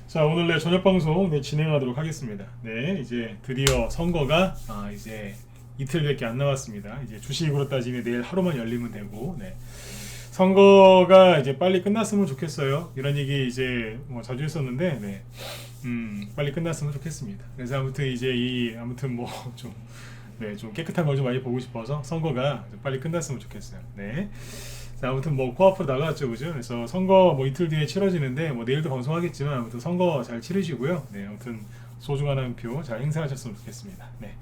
자, 오늘 내 저녁 방송 진행하도록 하겠습니다. 네, 이제 드디어 선거가 이제 이틀밖에 안 남았습니다. 이제 주식으로 따지면 내일 하루만 열리면 되고, 네. 선거가 이제 빨리 끝났으면 좋겠어요. 이런 얘기 이제 뭐 자주 했었는데, 네. 빨리 끝났으면 좋겠습니다. 그래서 아무튼 이제 아무튼 뭐 좀, 네, 좀 깨끗한 걸 좀 많이 보고 싶어서 선거가 좀 빨리 끝났으면 좋겠어요. 네. 자, 아무튼 뭐 코앞으로 나갔죠, 그죠? 그래서 선거 뭐 이틀 뒤에 치러지는데 뭐 내일도 방송하겠지만 아무튼 선거 잘 치르시고요. 네, 아무튼 소중한 한 표 잘 행사하셨으면 좋겠습니다. 네.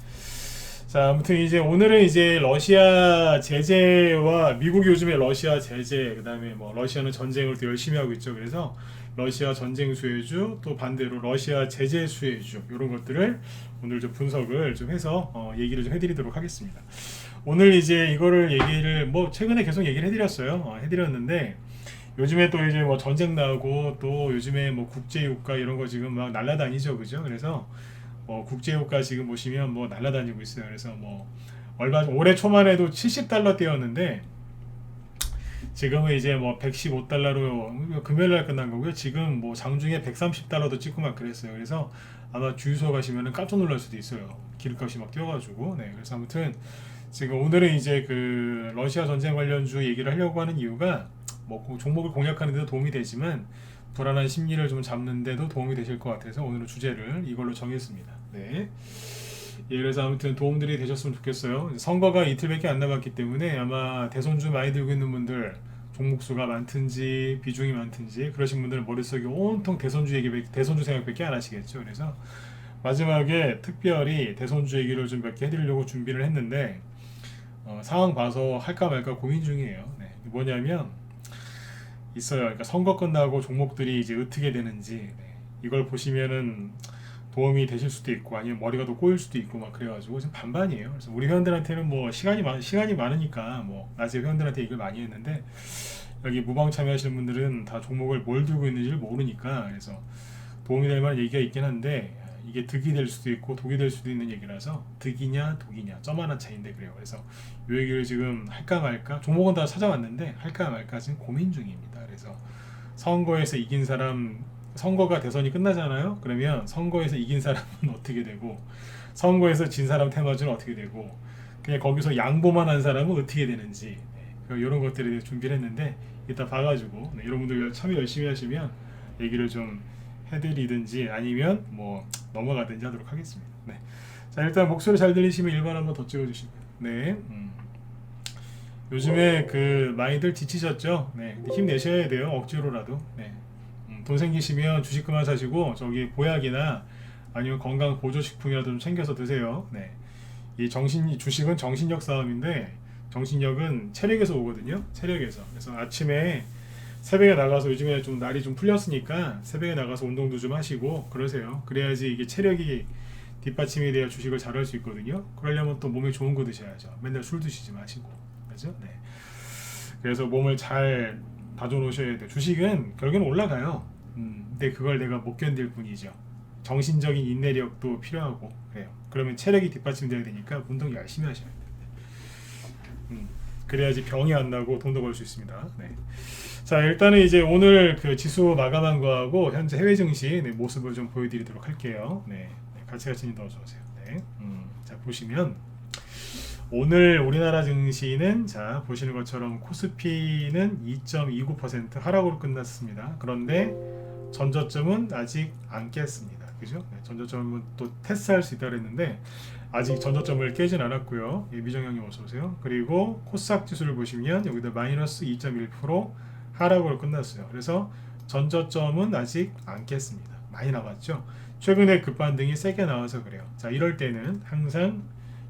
자, 아무튼 이제 오늘은 이제 러시아 제재와 미국이 요즘에 러시아 제재, 그다음에 뭐 러시아는 전쟁을 또 열심히 하고 있죠. 그래서 러시아 전쟁 수혜주, 또 반대로 러시아 제재 수혜주 이런 것들을 오늘 좀 분석을 좀 해서 얘기를 좀 해드리도록 하겠습니다. 오늘 이제 이거를 얘기를 뭐 최근에 계속 얘기를 해드렸어요. 해드렸는데 요즘에 또 이제 뭐 전쟁 나고 또 요즘에 뭐 국제유가 이런 거 지금 막 날라다니죠, 그죠? 그래서 국제유가 지금 보시면 뭐 날라다니고 있어요. 그래서 뭐 얼마 올해 초만 해도 70달러대였는데 지금은 이제 뭐 115달러로 금요일날 끝난 거고요. 지금 뭐 장중에 130달러도 찍고 막 그랬어요. 그래서 아마 주유소 가시면은 깜짝 놀랄 수도 있어요. 기름값이 막 뛰어가지고. 네, 그래서 아무튼 지금 오늘은 이제 그 러시아 전쟁 관련주 얘기를 하려고 하는 이유가 뭐 종목을 공략하는 데도 도움이 되지만 불안한 심리를 좀 잡는 데도 도움이 되실 것 같아서 오늘은 주제를 이걸로 정했습니다. 네. 예, 그래서 아무튼 도움들이 되셨으면 좋겠어요. 선거가 이틀밖에 안 남았기 때문에 아마 대선주 많이 들고 있는 분들 종목수가 많든지 비중이 많든지 그러신 분들은 머릿속에 온통 대선주 얘기, 대선주 생각밖에 안 하시겠죠. 그래서 마지막에 특별히 대선주 얘기를 좀 몇 개 해드리려고 준비를 했는데 상황 봐서 할까 말까 고민 중이에요. 네. 뭐냐면 있어요. 그러니까 선거 끝나고 종목들이 이제 어떻게 되는지 이걸 보시면은 도움이 되실 수도 있고 아니면 머리가 더 꼬일 수도 있고 막 그래가지고 지금 반반이에요. 그래서 우리 회원들한테는 뭐 시간이 많으니까 뭐 낮에 회원들한테 얘기를 많이 했는데 여기 무방 참여하시는 분들은 다 종목을 뭘 들고 있는지를 모르니까 그래서 도움이 될 만한 얘기가 있긴 한데 이게 득이 될 수도 있고 독이 될 수도 있는 얘기라서 득이냐 독이냐 점 하나 차이인데 그래요. 그래서 이 얘기를 지금 할까 말까 종목은 다 찾아왔는데 할까 말까 지금 고민 중입니다. 그래서 선거에서 이긴 사람 선거가 대선이 끝나잖아요. 그러면 선거에서 이긴 사람은 어떻게 되고 선거에서 진 사람 테마주는 어떻게 되고 그냥 거기서 양보만 한 사람은 어떻게 되는지 이런 것들에 대해 준비를 했는데 이따 봐가지고 이런 분들 참여 열심히 하시면 얘기를 좀 해드리든지 아니면 뭐 넘어가든지 하도록 하겠습니다. 네. 자, 일단 목소리 잘 들리시면 1번 한번 더 찍어주시고요. 네. 요즘에 그 많이들 지치셨죠? 네. 힘내셔야 돼요. 억지로라도. 네. 돈 생기시면 주식 그만 사시고 저기 보약이나 아니면 건강 보조식품이라도 좀 챙겨서 드세요. 네. 이 주식은 정신력 싸움인데 정신력은 체력에서 오거든요. 체력에서. 그래서 아침에 새벽에 나가서 요즘에 좀 날이 좀 풀렸으니까 새벽에 나가서 운동도 좀 하시고 그러세요. 그래야지 이게 체력이 뒷받침이 돼야 주식을 잘할 수 있거든요. 그러려면 또 몸에 좋은 거 드셔야죠. 맨날 술 드시지 마시고. 그죠? 네. 그래서 몸을 잘 다져놓으셔야 돼요. 주식은 결국엔 올라가요. 근데 그걸 내가 못 견딜 뿐이죠. 정신적인 인내력도 필요하고 그래요. 그러면 체력이 뒷받침돼야 되니까 운동 열심히 하셔야 돼요. 그래야지 병이 안 나고 돈도 벌 수 있습니다. 네. 자, 일단은 이제 오늘 그 지수 마감한 거하고 현재 해외 증시 모습을 좀 보여드리도록 할게요. 네, 같이 넣어주세요. 네. 자, 보시면 오늘 우리나라 증시는 자 보시는 것처럼 코스피는 2.29% 하락으로 끝났습니다. 그런데 전저점은 아직 안 깼습니다. 그죠? 네, 전저점은 또 테스트할 수 있다고 했는데 아직 전저점을 깨진 않았고요. 예, 미정형님 어서 오세요. 그리고 코스닥 지수를 보시면 여기다 마이너스 2.1% 하락으로 끝났어요. 그래서 전저점은 아직 안 깼습니다. 많이 남았죠. 최근에 급반등이 세게 나와서 그래요. 자, 이럴 때는 항상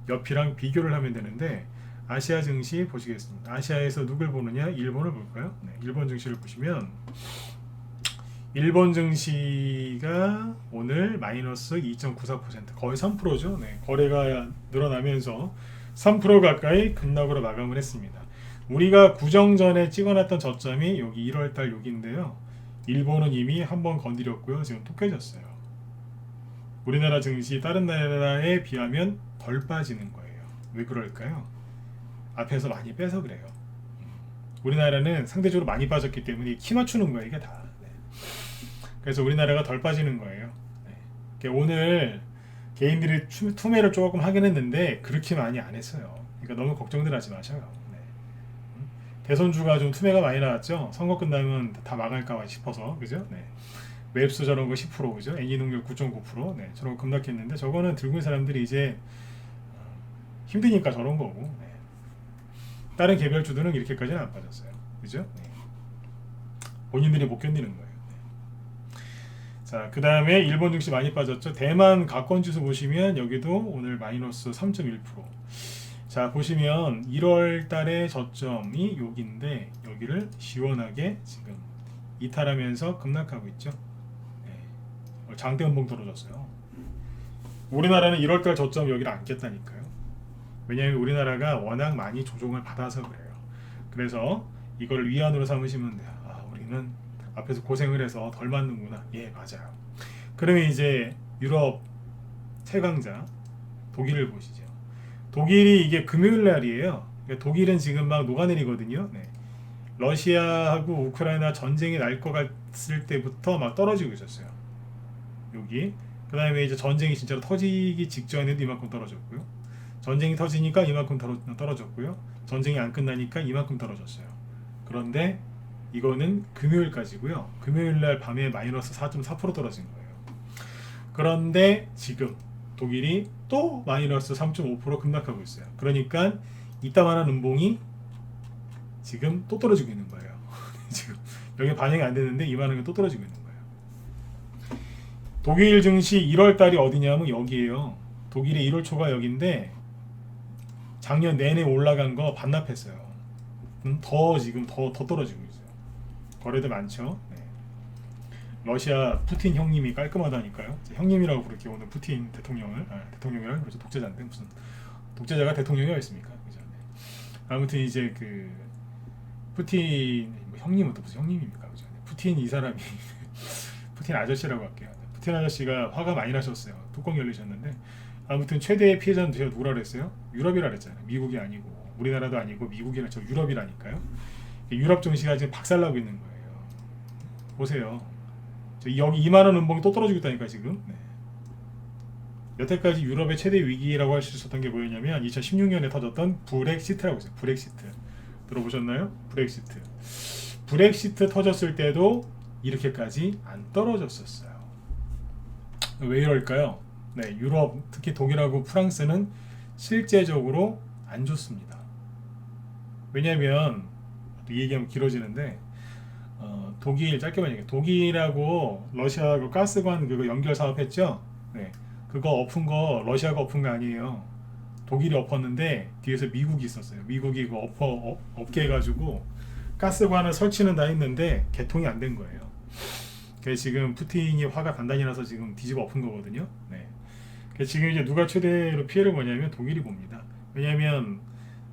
옆이랑 비교를 하면 되는데 아시아 증시 보시겠습니다. 아시아에서 누굴 보느냐? 일본을 볼까요? 네, 일본 증시를 보시면 일본 증시가 오늘 마이너스 2.94% 거의 3%죠. 네, 거래가 늘어나면서 3% 가까이 급락으로 마감을 했습니다. 우리가 구정 전에 찍어놨던 저점이 여기 1월달 여기인데요. 일본은 이미 한번 건드렸고요. 지금 또 깨졌어요. 우리나라 증시 다른 나라에 비하면 덜 빠지는 거예요. 왜 그럴까요? 앞에서 많이 빼서 그래요. 우리나라는 상대적으로 많이 빠졌기 때문에 키 맞추는 거예요. 이게 다. 네. 그래서 우리나라가 덜 빠지는 거예요. 네. 그러니까 오늘 개인들이 투매를 조금 하긴 했는데 그렇게 많이 안 했어요. 그러니까 너무 걱정들 하지 마셔요. 네. 대선주가 좀 투매가 많이 나왔죠. 선거 끝나면 다 망할까 싶어서 그죠? 네. 웹스 저런 거 10% 그죠? 애니능력 9.9% 네. 저런 거 급락했는데 저거는 들고 있는 사람들이 이제 힘드니까 저런 거고 네. 다른 개별주들은 이렇게까지는 안 빠졌어요. 그죠? 네. 본인들이 못 견디는 거예요. 네. 자, 그 다음에 일본 증시 많이 빠졌죠. 대만 가권지수 보시면 여기도 오늘 마이너스 3.1%. 자, 보시면 1월 달의 저점이 여기인데 여기를 시원하게 지금 이탈하면서 급락하고 있죠. 네. 장대 음봉 떨어졌어요. 우리나라는 1월 달 저점 여기를 안 깼다니까요. 왜냐하면 우리나라가 워낙 많이 조종을 받아서 그래요. 그래서 이걸 위안으로 삼으시면 돼요. 아, 우리는 앞에서 고생을 해서 덜 맞는구나. 예, 맞아요. 그러면 이제 유럽 최강자 독일을 보시죠. 독일이 이게 금요일 날이에요. 그러니까 독일은 지금 막 녹아내리거든요. 네. 러시아하고 우크라이나 전쟁이 날 것 같을 때부터 막 떨어지고 있었어요. 여기. 그 다음에 이제 전쟁이 진짜로 터지기 직전에도 이만큼 떨어졌고요. 전쟁이 터지니까 이만큼 떨어졌고요. 전쟁이 안 끝나니까 이만큼 떨어졌어요. 그런데 이거는 금요일까지고요. 금요일날 밤에 마이너스 4.4% 떨어진 거예요. 그런데 지금 독일이 또 마이너스 3.5% 급락하고 있어요. 그러니까 이따만한 음봉이 지금 또 떨어지고 있는 거예요. 지금 여기 반영이 안 되는데 이만한 게 또 떨어지고 있는 거예요. 독일 증시 1월 달이 어디냐면 여기에요. 독일의 1월 초가 여기인데 작년 내내 올라간 거 반납했어요. 지금 더 떨어지고 있어요. 거래도 많죠. 네. 러시아 푸틴 형님이 깔끔하다니까요. 형님이라고 부를게요. 오늘 푸틴 대통령을 대통령이라 그러죠. 독재자인데 무슨 독재자가 대통령이 있습니까? 그죠? 네. 아무튼 이제 그 푸틴 형님은 또 무슨 형님입니까? 그죠? 네. 푸틴 이 사람이 푸틴 아저씨라고 할게요. 푸틴 아저씨가 화가 많이 나셨어요. 뚜껑 열리셨는데 아무튼 최대의 피해자는 제가 누구라 그랬어요? 유럽이라 그랬잖아요. 미국이 아니고 우리나라도 아니고 미국이라 저 유럽이라니까요. 유럽 증시가 지금 박살나고 있는 거예요. 보세요. 여기 2만원 음봉이 또 떨어지고 있다니까 지금. 네. 여태까지 유럽의 최대 위기라고 할 수 있었던 게 뭐였냐면 2016년에 터졌던 브렉시트라고 있어요. 브렉시트 들어보셨나요? 브렉시트. 브렉시트 터졌을 때도 이렇게까지 안 떨어졌었어요. 왜 이럴까요? 네, 유럽 특히 독일하고 프랑스는 실제적으로 안 좋습니다. 왜냐하면 이 얘기하면 길어지는데 독일 짧게 말하면 독일하고 러시아하고 가스관 그거 연결 사업했죠. 네, 그거 엎은 거 러시아가 엎은 거 아니에요. 독일이 엎었는데 뒤에서 미국이 있었어요. 미국이 그거 엎게 해가지고 가스관을 설치는 다 했는데 개통이 안 된 거예요. 그래서 지금 푸틴이 화가 단단히 나서 지금 뒤집어 엎은 거거든요. 네. 지금 이제 누가 최대로 피해를 보냐면 독일이 봅니다. 왜냐하면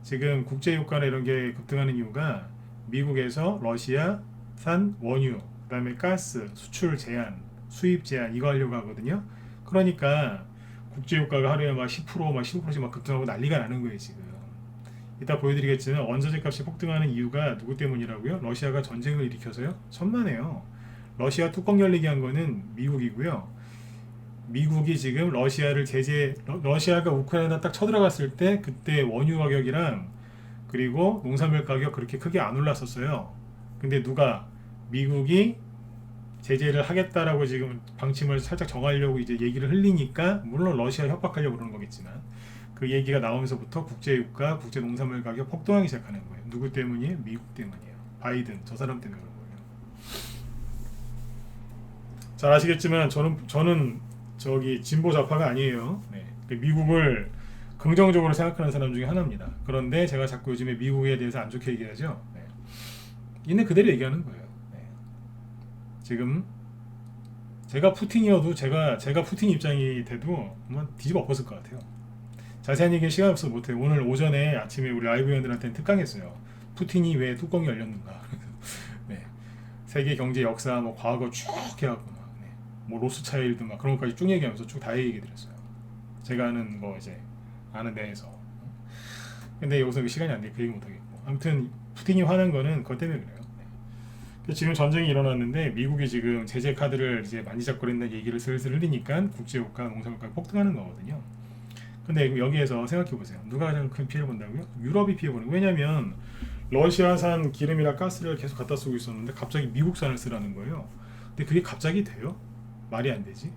지금 국제유가나 이런 게 급등하는 이유가 미국에서 러시아산 원유, 그다음에 가스 수출 제한, 수입 제한 이거 하려고 하거든요. 그러니까 국제유가가 하루에 막 10%, 막 15%씩 막 급등하고 난리가 나는 거예요 지금. 이따 보여드리겠지만 원자재 값이 폭등하는 이유가 누구 때문이라고요? 러시아가 전쟁을 일으켜서요? 천만에요. 러시아 뚜껑 열리게 한 거는 미국이고요. 미국이 지금 러시아를 러시아가 우크라이나 딱 쳐들어갔을 때 그때 원유 가격이랑 그리고 농산물 가격 그렇게 크게 안 올랐었어요. 근데 미국이 제재를 하겠다라고 지금 방침을 살짝 정하려고 이제 얘기를 흘리니까 물론 러시아 협박하려고 그러는 거겠지만 그 얘기가 나오면서부터 국제유가, 국제농산물 가격 폭등하기 시작하는 거예요. 누구 때문이에요? 미국 때문이에요. 바이든 저 사람 때문에 그런 거예요. 잘 아시겠지만 저는 저기 진보 좌파가 아니에요. 네. 미국을 긍정적으로 생각하는 사람 중에 하나입니다. 그런데 제가 자꾸 요즘에 미국에 대해서 안 좋게 얘기하죠. 네. 있는 그대로 얘기하는 거예요. 네. 지금 제가 푸틴이어도 제가 푸틴 입장이 돼도 한번 뒤집어 엎었을 것 같아요. 자세한 얘기는 시간 없어서 못해요. 오늘 오전에 아침에 우리 라이브 회원들한테는 특강했어요. 푸틴이 왜 뚜껑이 열렸는가. 네. 세계 경제 역사 뭐 과거 쭉 해갖고 뭐 로스차일드 막 그런 것까지 쭉 얘기하면서 쭉 다 얘기 드렸어요. 제가 아는 거 이제 아는 데에서. 근데 여기서 시간이 안 돼 그 얘기 못 하겠고. 아무튼 푸틴이 화난 거는 그것 때문에 그래요. 지금 전쟁이 일어났는데 미국이 지금 제재 카드를 이제 만지작거린다는 얘기를 슬슬 흘리니까 국제유가, 농산물가가 폭등하는 거거든요. 근데 여기에서 생각해 보세요. 누가 가장 큰 피해를 본다고요? 유럽이 피해 보는 거예요. 왜냐하면 러시아산 기름이나 가스를 계속 갖다 쓰고 있었는데 갑자기 미국산을 쓰라는 거예요. 근데 그게 갑자기 돼요? 말이 안 되지.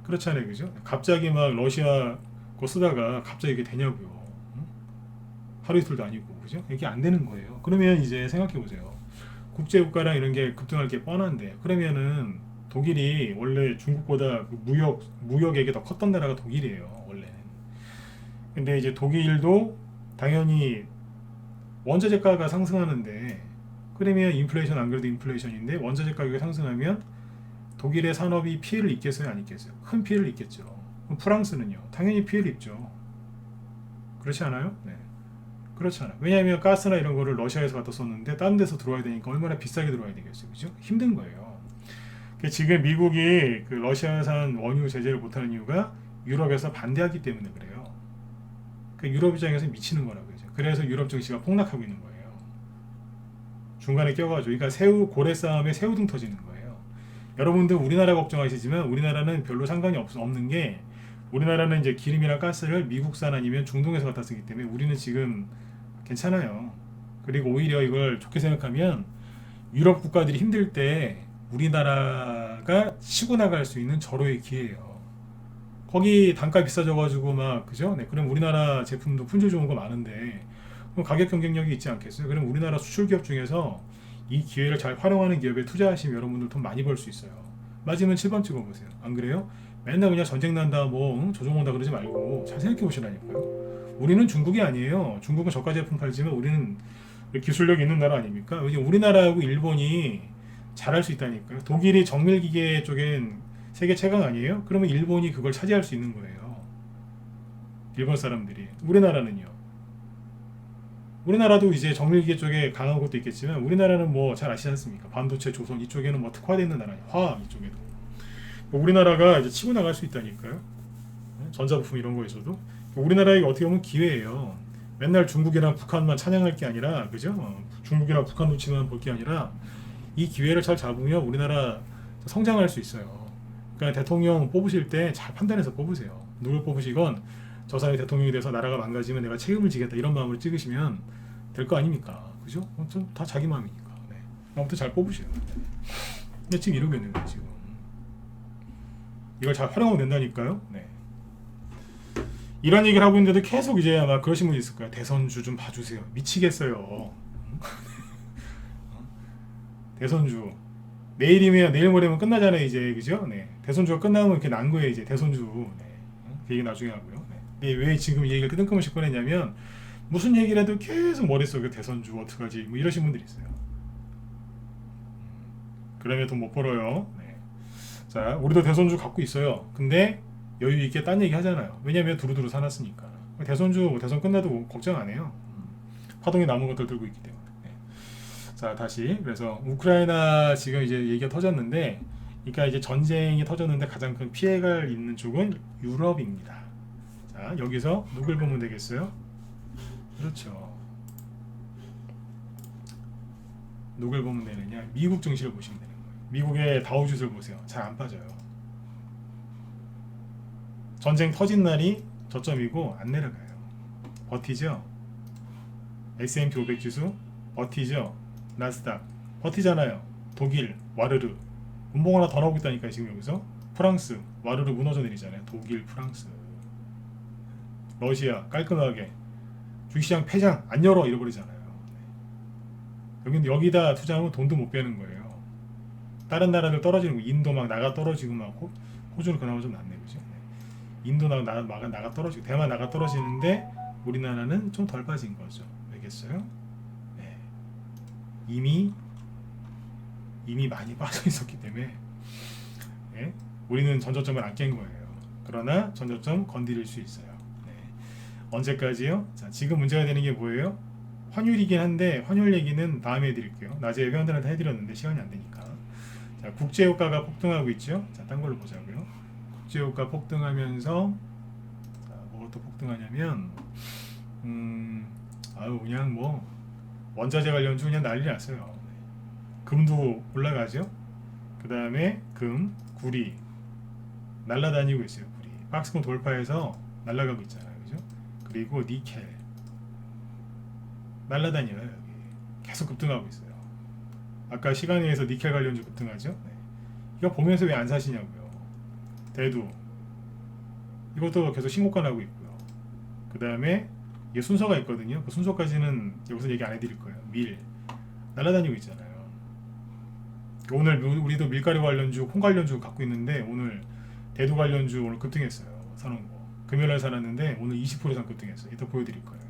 그렇잖아요, 그죠? 갑자기 막 러시아 거 쓰다가 갑자기 이게 되냐고요. 응? 하루 이틀도 아니고, 그죠? 이게 안 되는 거예요. 그러면 이제 생각해 보세요. 국제유가랑 이런 게 급등할 게 뻔한데, 그러면은 독일이 원래 중국보다 그 무역액이 더 컸던 나라가 독일이에요, 원래는. 근데 이제 독일도 당연히 원자재가가 상승하는데, 그러면 인플레이션, 안 그래도 인플레이션인데 원자재 가격이 상승하면 독일의 산업이 피해를 입겠어요, 안 입겠어요? 큰 피해를 입겠죠. 그럼 프랑스는요? 당연히 피해를 입죠. 그렇지 않아요? 네. 그렇지 않아요. 왜냐하면 가스나 이런 거를 러시아에서 갖다 썼는데 다른 데서 들어와야 되니까 얼마나 비싸게 들어와야 되겠어요, 그죠? 힘든 거예요. 지금 미국이 그 러시아산 원유 제재를 못하는 이유가 유럽에서 반대하기 때문에 그래요. 그 유럽 입장에서 미치는 거라고요. 그래서 유럽 증시가 폭락하고 있는 거예요. 중간에 껴가지고, 그러니까 새우 고래 싸움에 새우등 터지는 거예요. 여러분들 우리나라 걱정하시지만 우리나라는 별로 상관이 없는 게, 우리나라는 이제 기름이나 가스를 미국산 아니면 중동에서 갖다 쓰기 때문에 우리는 지금 괜찮아요. 그리고 오히려 이걸 좋게 생각하면 유럽 국가들이 힘들 때 우리나라가 치고 나갈 수 있는 절호의 기회예요. 거기 단가 비싸져가지고 막, 그죠? 네, 그럼 우리나라 제품도 품질 좋은 거 많은데 그럼 가격 경쟁력이 있지 않겠어요? 그럼 우리나라 수출 기업 중에서 이 기회를 잘 활용하는 기업에 투자하시면 여러분들 돈 많이 벌 수 있어요. 맞으면 7번 찍어보세요. 안 그래요? 맨날 그냥 전쟁 난다 뭐 조종 온다 그러지 말고 잘 생각해 보시라니까요. 우리는 중국이 아니에요. 중국은 저가 제품 팔지만 우리는 기술력이 있는 나라 아닙니까? 왜냐면 우리나라하고 일본이 잘할 수 있다니까요. 독일이 정밀기계 쪽엔 세계 최강 아니에요? 그러면 일본이 그걸 차지할 수 있는 거예요. 일본 사람들이. 우리나라는요. 우리나라도 이제 정밀기계 쪽에 강한 것도 있겠지만 우리나라는 뭐 잘 아시지 않습니까? 반도체, 조선 이쪽에는 뭐 특화되어 있는 나라예요. 화학 이쪽에도. 우리나라가 이제 치고 나갈 수 있다니까요. 전자부품 이런 거에서도. 우리나라가 어떻게 보면 기회예요. 맨날 중국이랑 북한만 찬양할 게 아니라, 그죠? 중국이랑 북한 눈치만 볼 게 아니라 이 기회를 잘 잡으면 우리나라 성장할 수 있어요. 그러니까 대통령 뽑으실 때 잘 판단해서 뽑으세요. 누굴 뽑으시건 저 사람이 대통령이 돼서 나라가 망가지면 내가 책임을 지겠다 이런 마음으로 찍으시면 될 거 아닙니까? 그죠? 아무튼 다 자기 마음이니까. 네. 아무튼 잘 뽑으세요. 근데 지금 이러고 있는 거예요, 지금. 이걸 잘 활용하면 된다니까요. 네. 이런 얘기를 하고 있는데도 계속 이제 아마 그러신 분이 있을 거예요. 대선주 좀 봐주세요. 미치겠어요. 대선주. 내일이면 내일 모레면 끝나잖아요, 이제. 그죠? 네. 대선주가 끝나면 이렇게 난 거예요, 이제. 대선주. 네. 그 얘기 나중에 하고요. 네. 왜 지금 이 얘기를 끄덕끄덕 꺼냈냐면 무슨 얘기를 해도 계속 머릿속에 대선주 어떡하지? 뭐 이러신 분들이 있어요. 그러면 돈 못 벌어요. 네. 자, 우리도 대선주 갖고 있어요. 근데 여유 있게 딴 얘기 하잖아요. 왜냐면 두루두루 사놨으니까. 대선주 대선 끝나도 걱정 안 해요. 파동에 남은 것들 들고 있기 때문에. 네. 자, 다시 그래서 우크라이나 지금 이제 얘기가 터졌는데, 그러니까 이제 전쟁이 터졌는데 가장 큰 피해가 있는 쪽은 유럽입니다. 자, 여기서 누굴 보면 되겠어요? 그렇죠. 누굴 보면 되느냐? 미국 증시를 보시면 되는 거예요. 미국의 다우지수를 보세요. 잘 안 빠져요. 전쟁 터진 날이 저점이고 안 내려가요. 버티죠? S&P 500 지수 버티죠? 나스닥 버티잖아요. 독일 와르르 운봉 하나 더 나오고 있다니까요. 지금 여기서 프랑스 와르르 무너져 내리잖아요. 독일, 프랑스, 러시아 깔끔하게 주식시장 폐장 안 열어 잃어버리잖아요. 여기다 투자하면 돈도 못 빼는 거예요. 다른 나라들 떨어지는 거, 인도 막 나가 떨어지고 막 호주는 그나마 좀 낫네, 그죠? 인도 나가 떨어지고 대만 나가 떨어지는데 우리나라는 좀 덜 빠진 거죠. 알겠어요? 네. 이미 많이 빠져 있었기 때문에 네. 우리는 전저점을 안 깬 거예요. 그러나 전저점 건드릴 수 있어요. 네. 언제까지요? 자, 지금 문제가 되는 게 뭐예요? 환율이긴 한데 환율 얘기는 다음에 해드릴게요. 낮에 회원들한테 해드렸는데 시간이 안 되니까. 자, 국제유가가 폭등하고 있죠. 자, 딴 걸로 보자고요. 국제유가 폭등하면서 자, 뭐가 또 폭등하냐면 그냥 뭐 원자재 관련주 그냥 난리 났어요. 금도 올라가죠. 그 다음에 금, 구리 날아다니고 있어요. 구리 박스권 돌파해서 날아가고 있잖아요, 그죠? 그리고 니켈 날아다녀요. 여기 계속 급등하고 있어요. 아까 시간에 의해서 니켈 관련주 급등하죠. 네. 이거 보면서 왜 안 사시냐고요. 대두 이것도 계속 신고가 나고 있고요. 그 다음에 이게 순서가 있거든요. 그 순서까지는 여기서 얘기 안 해드릴 거예요. 밀 날아다니고 있잖아요. 오늘 우리도 밀가루 관련주, 콩 관련주 갖고 있는데 오늘 대두 관련주 오늘 급등했어요. 사놓은 거 금요일날 사놨는데 오늘 20% 이상 급등했어요. 이따 보여드릴 거예요.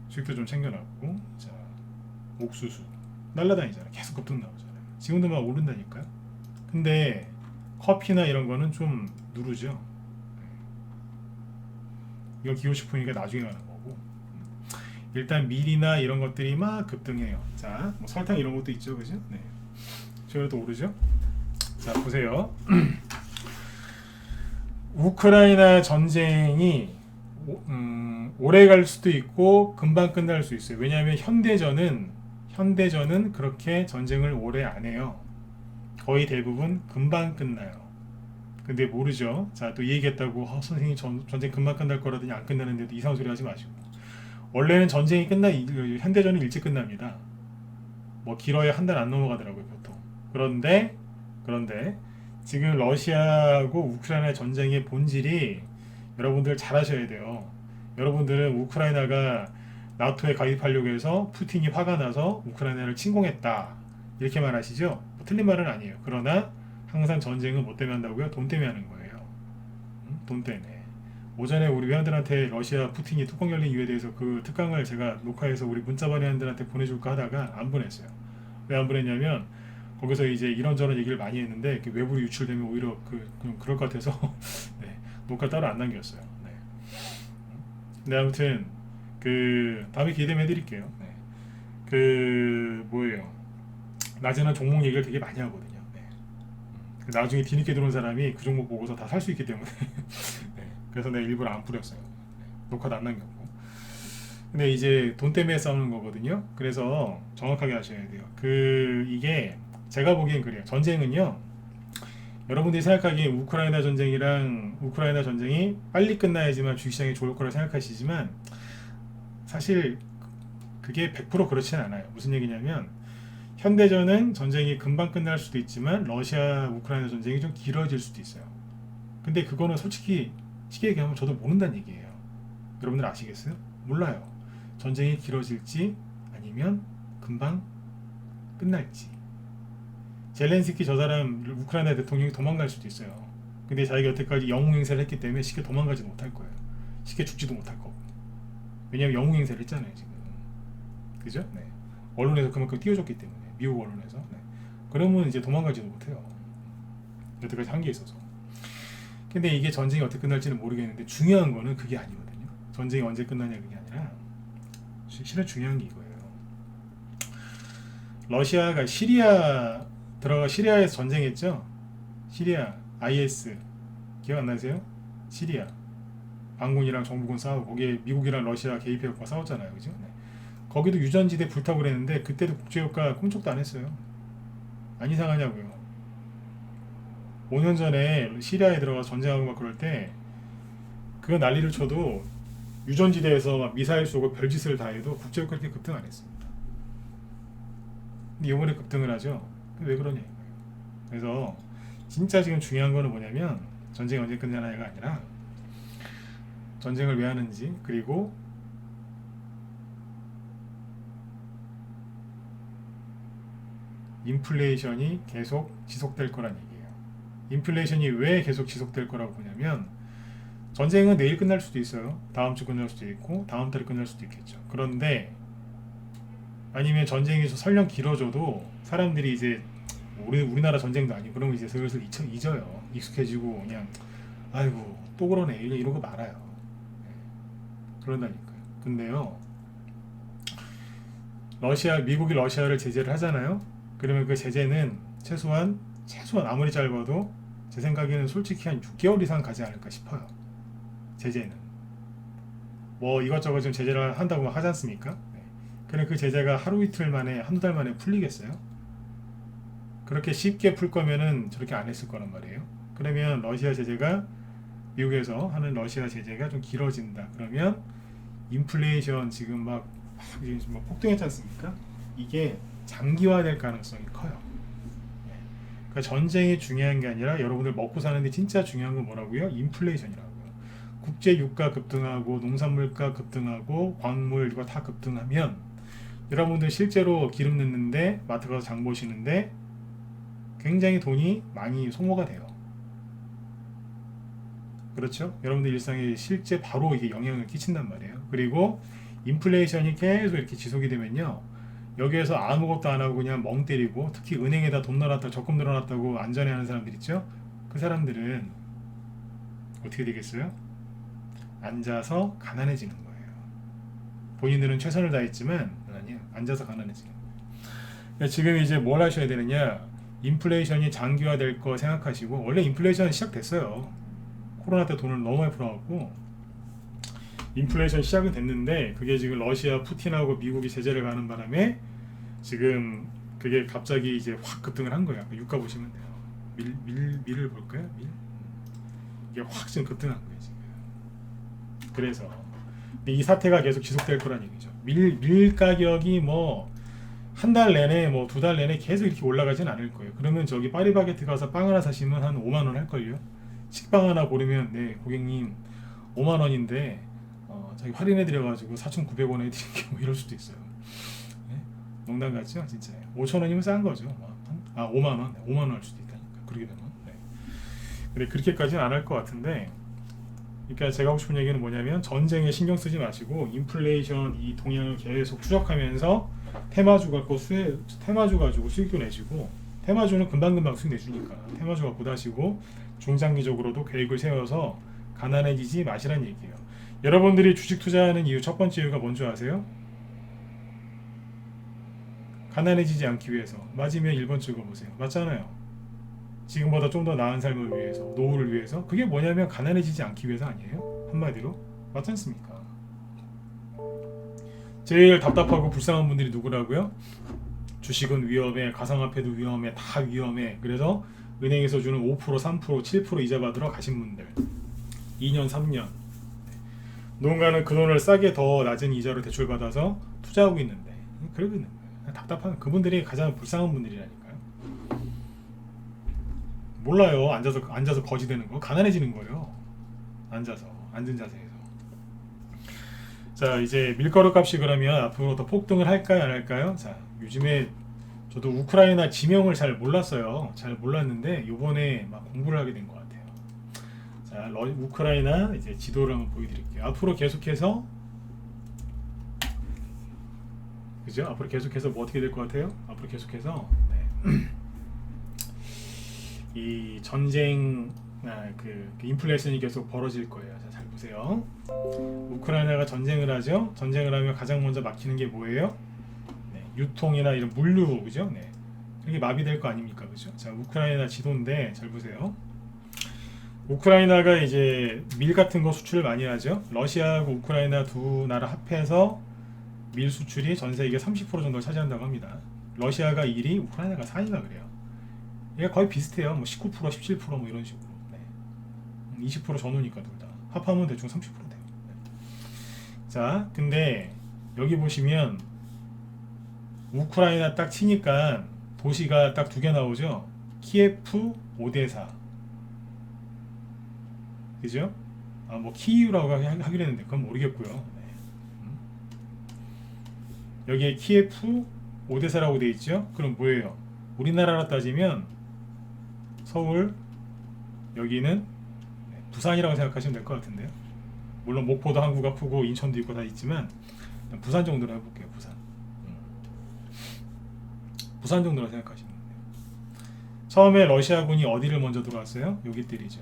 수익도 좀 챙겨놨고. 자, 옥수수 날아다니잖아요. 계속 급등 나오잖아요. 지금도 막 오른다니까요. 근데 커피나 이런 거는 좀 누르죠. 이거 기호식품이니까 나중에 가는 거고. 일단 밀이나 이런 것들이 막 급등해요. 자, 뭐 설탕 이런 것도 있죠, 그죠? 네. 저희도 오르죠. 자, 보세요. 우크라이나 전쟁이 오래 갈 수도 있고 금방 끝날 수 있어요. 왜냐하면 현대전은 그렇게 전쟁을 오래 안 해요. 거의 대부분 금방 끝나요. 근데 모르죠. 자, 또 이 얘기했다고 선생님이 전쟁 금방 끝날 거라더니 안 끝나는데도 이상한 소리 하지 마시고. 원래는 전쟁이 현대전은 일찍 끝납니다. 뭐 길어야 한 달 안 넘어가더라고요, 보통. 그런데 지금 러시아하고 우크라이나 전쟁의 본질이 여러분들 잘 아셔야 돼요. 여러분들은 우크라이나가 나토에 가입하려고 해서 푸틴이 화가 나서 우크라이나를 침공했다 이렇게 말하시죠? 뭐 틀린 말은 아니에요. 그러나 항상 전쟁은 뭐 때문에 한다고요? 돈 때문에 하는 거예요. 돈 때문에. 오전에 우리 회원들한테 러시아 푸틴이 뚜껑 열린 이유에 대해서 그 특강을 제가 녹화해서 우리 문자반 회원들한테 보내줄까 하다가 안 보냈어요. 왜 안 보냈냐면 거기서 이제 이런저런 얘기를 많이 했는데 외부로 유출되면 오히려 그럴 것 같아서 네, 녹화 따로 안 남겼어요. 네. 근데 아무튼 다음에 기회 되면 해드릴게요. 네. 뭐예요? 낮에는 종목 얘기를 되게 많이 하거든요. 네. 나중에 뒤늦게 들어온 사람이 그 종목 보고서 다 살 수 있기 때문에 네. 그래서 내가 일부러 안 뿌렸어요. 네. 녹화도 안 남겼고. 근데 이제 돈 때문에 싸우는 거거든요. 그래서 정확하게 하셔야 돼요. 이게 제가 보기엔 그래요. 전쟁은요. 여러분들이 생각하기에 우크라이나 전쟁이 빨리 끝나야지만 주식시장이 좋을 거라 생각하시지만 사실 그게 100% 그렇지는 않아요. 무슨 얘기냐면 현대전은 전쟁이 금방 끝날 수도 있지만 러시아 우크라이나 전쟁이 좀 길어질 수도 있어요. 근데 그거는 솔직히 쉽게 얘기하면 저도 모른다는 얘기예요. 여러분들 아시겠어요? 몰라요. 전쟁이 길어질지 아니면 금방 끝날지. 젤렌스키 저 사람 우크라이나 대통령이 도망갈 수도 있어요. 근데 자기가 여태까지 영웅 행세를 했기 때문에 쉽게 도망가지도 못할 거예요. 쉽게 죽지도 못할 거고. 왜냐하면 영웅 행세를 했잖아요 지금. 그죠? 네. 언론에서 그만큼 띄워줬기 때문에 미국 언론에서. 네. 그러면 이제 도망가지도 못해요. 여태까지 한 게 있어서. 근데 이게 전쟁이 어떻게 끝날지는 모르겠는데 중요한 거는 그게 아니거든요. 전쟁이 언제 끝나냐 그게 아니라 실은 중요한 게 이거예요. 러시아가 시리아에서 전쟁했죠. 시리아 IS 기억 안 나세요? 시리아 반군이랑 정부군 싸우고 거기에 미국이랑 러시아 개입해서 싸웠잖아요, 그죠? 네. 거기도 유전지대 불타고 그랬는데 그때도 국제효과 꿈쩍도 안 했어요. 안 이상하냐고요. 5년 전에 시리아에 들어가서 전쟁하고 막 그럴 때 그거 난리를 쳐도 유전지대에서 막 미사일 쏘고 별짓을 다 해도 국제효과 그렇게 급등 안 했습니다. 근데 이번에 급등을 하죠. 왜 그러냐 이거예요. 그래서 진짜 지금 중요한 거는 뭐냐면 전쟁이 언제 끝나냐가 아니라 전쟁을 왜 하는지, 그리고 인플레이션이 계속 지속될 거란 얘기예요. 인플레이션이 왜 계속 지속될 거라고 보냐면 전쟁은 내일 끝날 수도 있어요. 다음 주 끝날 수도 있고 다음 달에 끝날 수도 있겠죠. 그런데 아니면 전쟁이 설령 길어져도 사람들이 이제 우리나라 전쟁도 아니고 그러면 이제 슬슬 잊어요. 익숙해지고 그냥 아이고 또 그러네 이런 거 말아요. 네. 그런다니까요. 근데요, 미국이 러시아를 제재를 하잖아요. 그러면 그 제재는 최소한 아무리 짧아도 제 생각에는 솔직히 한 6개월 이상 가지 않을까 싶어요. 제재는 뭐 이것저것 좀 제재를 한다고 하지 않습니까? 네. 그럼 그 제재가 하루 이틀 만에 한두 달 만에 풀리겠어요? 그렇게 쉽게 풀 거면은 저렇게 안 했을 거란 말이에요. 그러면 러시아 제재가 미국에서 하는 러시아 제재가 좀 길어진다. 그러면 인플레이션 지금 지금 막 폭등했지 않습니까? 이게 장기화될 가능성이 커요. 그러니까 전쟁이 중요한 게 아니라 여러분들 먹고 사는데 진짜 중요한 건 뭐라고요? 인플레이션이라고요. 국제 유가 급등하고 농산물가 급등하고 광물 이거 다 급등하면 여러분들 실제로 기름 넣는데 마트 가서 장 보시는데 굉장히 돈이 많이 소모가 돼요. 그렇죠? 여러분들 일상에 실제 바로 이게 영향을 끼친단 말이에요. 그리고 인플레이션이 계속 이렇게 지속이 되면요, 여기에서 아무것도 안 하고 그냥 멍 때리고, 특히 은행에다 돈 넣어놨다 적금 늘어났다고 안전해하는 사람들 있죠? 그 사람들은 어떻게 되겠어요? 앉아서 가난해지는 거예요. 본인들은 최선을 다했지만 아니에요. 앉아서 가난해지는 거예요. 그러니까 지금 이제 뭘 하셔야 되느냐, 인플레이션이 장기화될 거 생각하시고, 원래 인플레이션은 시작됐어요. 코로나 때 돈을 너무 많이 풀어갖고 인플레이션 시작은 됐는데, 그게 지금 러시아 푸틴하고 미국이 제재를 가는 바람에 지금 그게 갑자기 이제 확 급등을 한 거예요. 유가 보시면 돼요. 밀을 볼까요? 밀? 이게 확 지금 급등한 거예요 지금. 그래서 이 사태가 계속 지속될 거란 얘기죠. 밀 가격이 뭐 한 달 내내 뭐 두 달 내내 계속 이렇게 올라가진 않을 거예요. 그러면 저기 파리바게트 가서 빵 하나 사시면 한 5만 원 할걸요. 식빵 하나 고르면, 네 고객님 5만 원인데 저기 할인해 드려가지고 4,900원에 드릴게요 뭐 이럴 수도 있어요. 네? 농담 같죠? 진짜 5천 원이면 싼 거죠. 5만 원, 5만 원 할 수도 있다니까. 그렇게 되면. 네. 근데 그렇게까지는 안 할 것 같은데, 그러니까 제가 하고 싶은 얘기는 뭐냐면, 전쟁에 신경 쓰지 마시고 인플레이션 이 동향을 계속 추적하면서 테마주 가지고 수익도 내시고, 테마주는 금방금방 수익 내주니까 테마주 갖고 다시고, 중장기적으로도 계획을 세워서 가난해지지 마시란 얘기예요. 여러분들이 주식 투자하는 이유, 첫 번째 이유가 뭔지 아세요? 가난해지지 않기 위해서. 맞으면 1번 찍어보세요. 맞잖아요. 지금보다 좀 더 나은 삶을 위해서, 노후를 위해서. 그게 뭐냐면 가난해지지 않기 위해서 아니에요? 한마디로. 맞지 않습니까? 제일 답답하고 불쌍한 분들이 누구라고요? 주식은 위험해, 가상화폐도 위험해, 다 위험해. 그래서 은행에서 주는 5%, 3%, 7% 이자 받으러 가신 분들, 2년, 3년. 누군가는 그 돈을 싸게 더 낮은 이자로 대출받아서 투자하고 있는데, 그러고 있는 거예요. 답답한, 그분들이 가장 불쌍한 분들이라니까요. 몰라요. 앉아서 거지되는 거. 가난해지는 거예요. 앉은 자세에서. 자, 이제 밀가루 값이 그러면 앞으로 더 폭등을 할까요, 안 할까요? 자, 요즘에 저도 우크라이나 지명을 잘 몰랐어요. 잘 몰랐는데 요번에 막 공부를 하게 된 것 같아요. 자, 우크라이나 이제 지도를 한번 보여드릴게요. 앞으로 계속해서, 그죠? 앞으로 계속해서 뭐 어떻게 될 것 같아요? 앞으로 계속해서 이 전쟁, 그 인플레이션이 계속 벌어질 거예요. 자, 잘 보세요. 우크라이나가 전쟁을 하죠. 전쟁을 하면 가장 먼저 막히는 게 뭐예요? 유통이나 이런 물류, 그죠? 네. 이게 마비될 거 아닙니까, 그죠? 자, 우크라이나 지도인데 잘 보세요. 우크라이나가 이제 밀 같은 거 수출을 많이 하죠. 러시아하고 우크라이나 두 나라 합해서 밀 수출이 전 세계 30% 정도를 차지한다고 합니다. 러시아가 1위, 우크라이나가 4위가 그래요. 이게 거의 비슷해요. 뭐 19%, 17% 이런 식으로. 네. 20% 전후니까 둘 다. 합하면 대충 30% 돼요. 네. 자, 근데 여기 보시면 우크라이나 딱 치니까 도시가 딱 두 개 나오죠. 키예프, 오데사. 그죠? 뭐 키이우라고 하기로 했는데 그건 모르겠고요. 네. 여기에 키예프, 오데사라고 돼 있죠. 그럼 뭐예요? 우리나라로 따지면 서울, 여기는 부산이라고 생각하시면 될 것 같은데요. 물론 목포도 항구가 크고 인천도 있고 다 있지만 부산 정도로 해볼게요. 부산 정도로 생각하시면 돼요. 처음에 러시아군이 어디를 먼저 들어왔어요? 여기 때리죠.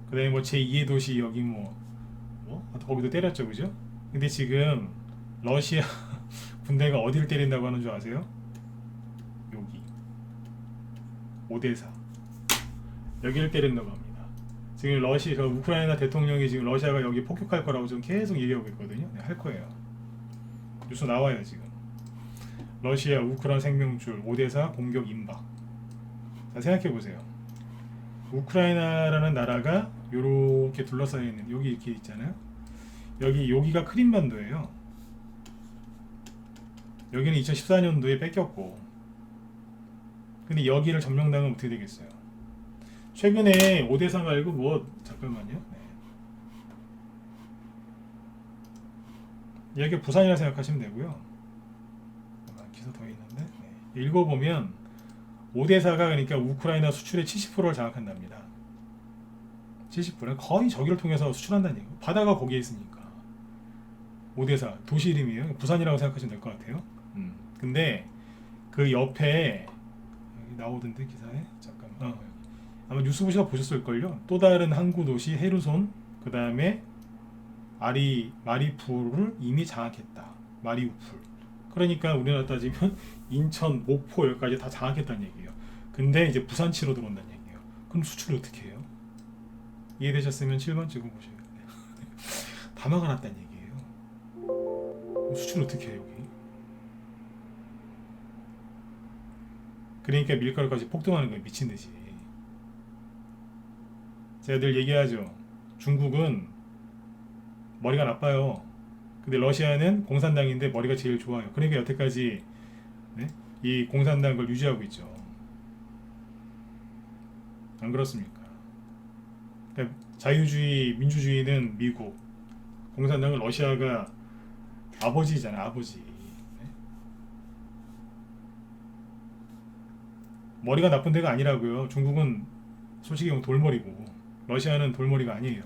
그 다음에 뭐 제2의 도시 여기 거기도 때렸죠, 그죠? 근데 지금 러시아 군대가 어디를 때린다고 하는 줄 아세요? 여기 오데사, 여기를 때린다고 합니다. 지금 우크라이나 대통령이 지금 러시아가 여기 폭격할 거라고 좀 계속 얘기하고 있거든요. 네, 할 거예요. 뉴스 나와요 지금. 러시아 우크라이나 생명줄 오데사 공격 임박. 자, 생각해 보세요. 우크라이나라는 나라가 요렇게 둘러싸여 있는 여기 이렇게 있잖아요. 여기가 크림반도예요. 여기는 2014년도에 뺏겼고, 근데 여기를 점령당하면 어떻게 되겠어요? 최근에 오데사 말고 뭐 잠깐만요. 네. 여기 부산이라 생각하시면 되고요. 기사 더 있는데 읽어보면 오데사가 그러니까 우크라이나 수출의 70%를 장악한답니다. 70%는 거의 저기를 통해서 수출한다는 얘기고 바다가 거기에 있으니까. 오데사 도시 이름이에요. 부산이라고 생각하시면 될 것 같아요. 근데 그 옆에 여기 나오던데 기사에 잠깐만. 아마 뉴스 보시다 보셨을걸요. 또 다른 항구 도시 헤르손 그 다음에 마리우폴을 이미 장악했다. 마리우폴. 그러니까 우리나라 따지면 인천, 목포 여기까지 다 장악했다는 얘기예요. 근데 이제 부산치로 들어온다는 얘기예요. 그럼 수출을 어떻게 해요? 이해되셨으면 7번 찍어보셔요. 다 막아놨다는 얘기예요. 수출 어떻게 해요 여기? 그러니까 밀가루까지 폭등하는 거예요. 미친듯이. 제가 늘 얘기하죠. 중국은 머리가 나빠요. 근데 러시아는 공산당인데 머리가 제일 좋아요. 그러니까 여태까지 네? 이 공산당 걸 유지하고 있죠. 안 그렇습니까? 그러니까 자유주의, 민주주의는 미국, 공산당은 러시아가 아버지잖아, 아버지. 네? 머리가 나쁜 데가 아니라고요. 중국은 솔직히 돌머리고 러시아는 돌머리가 아니에요.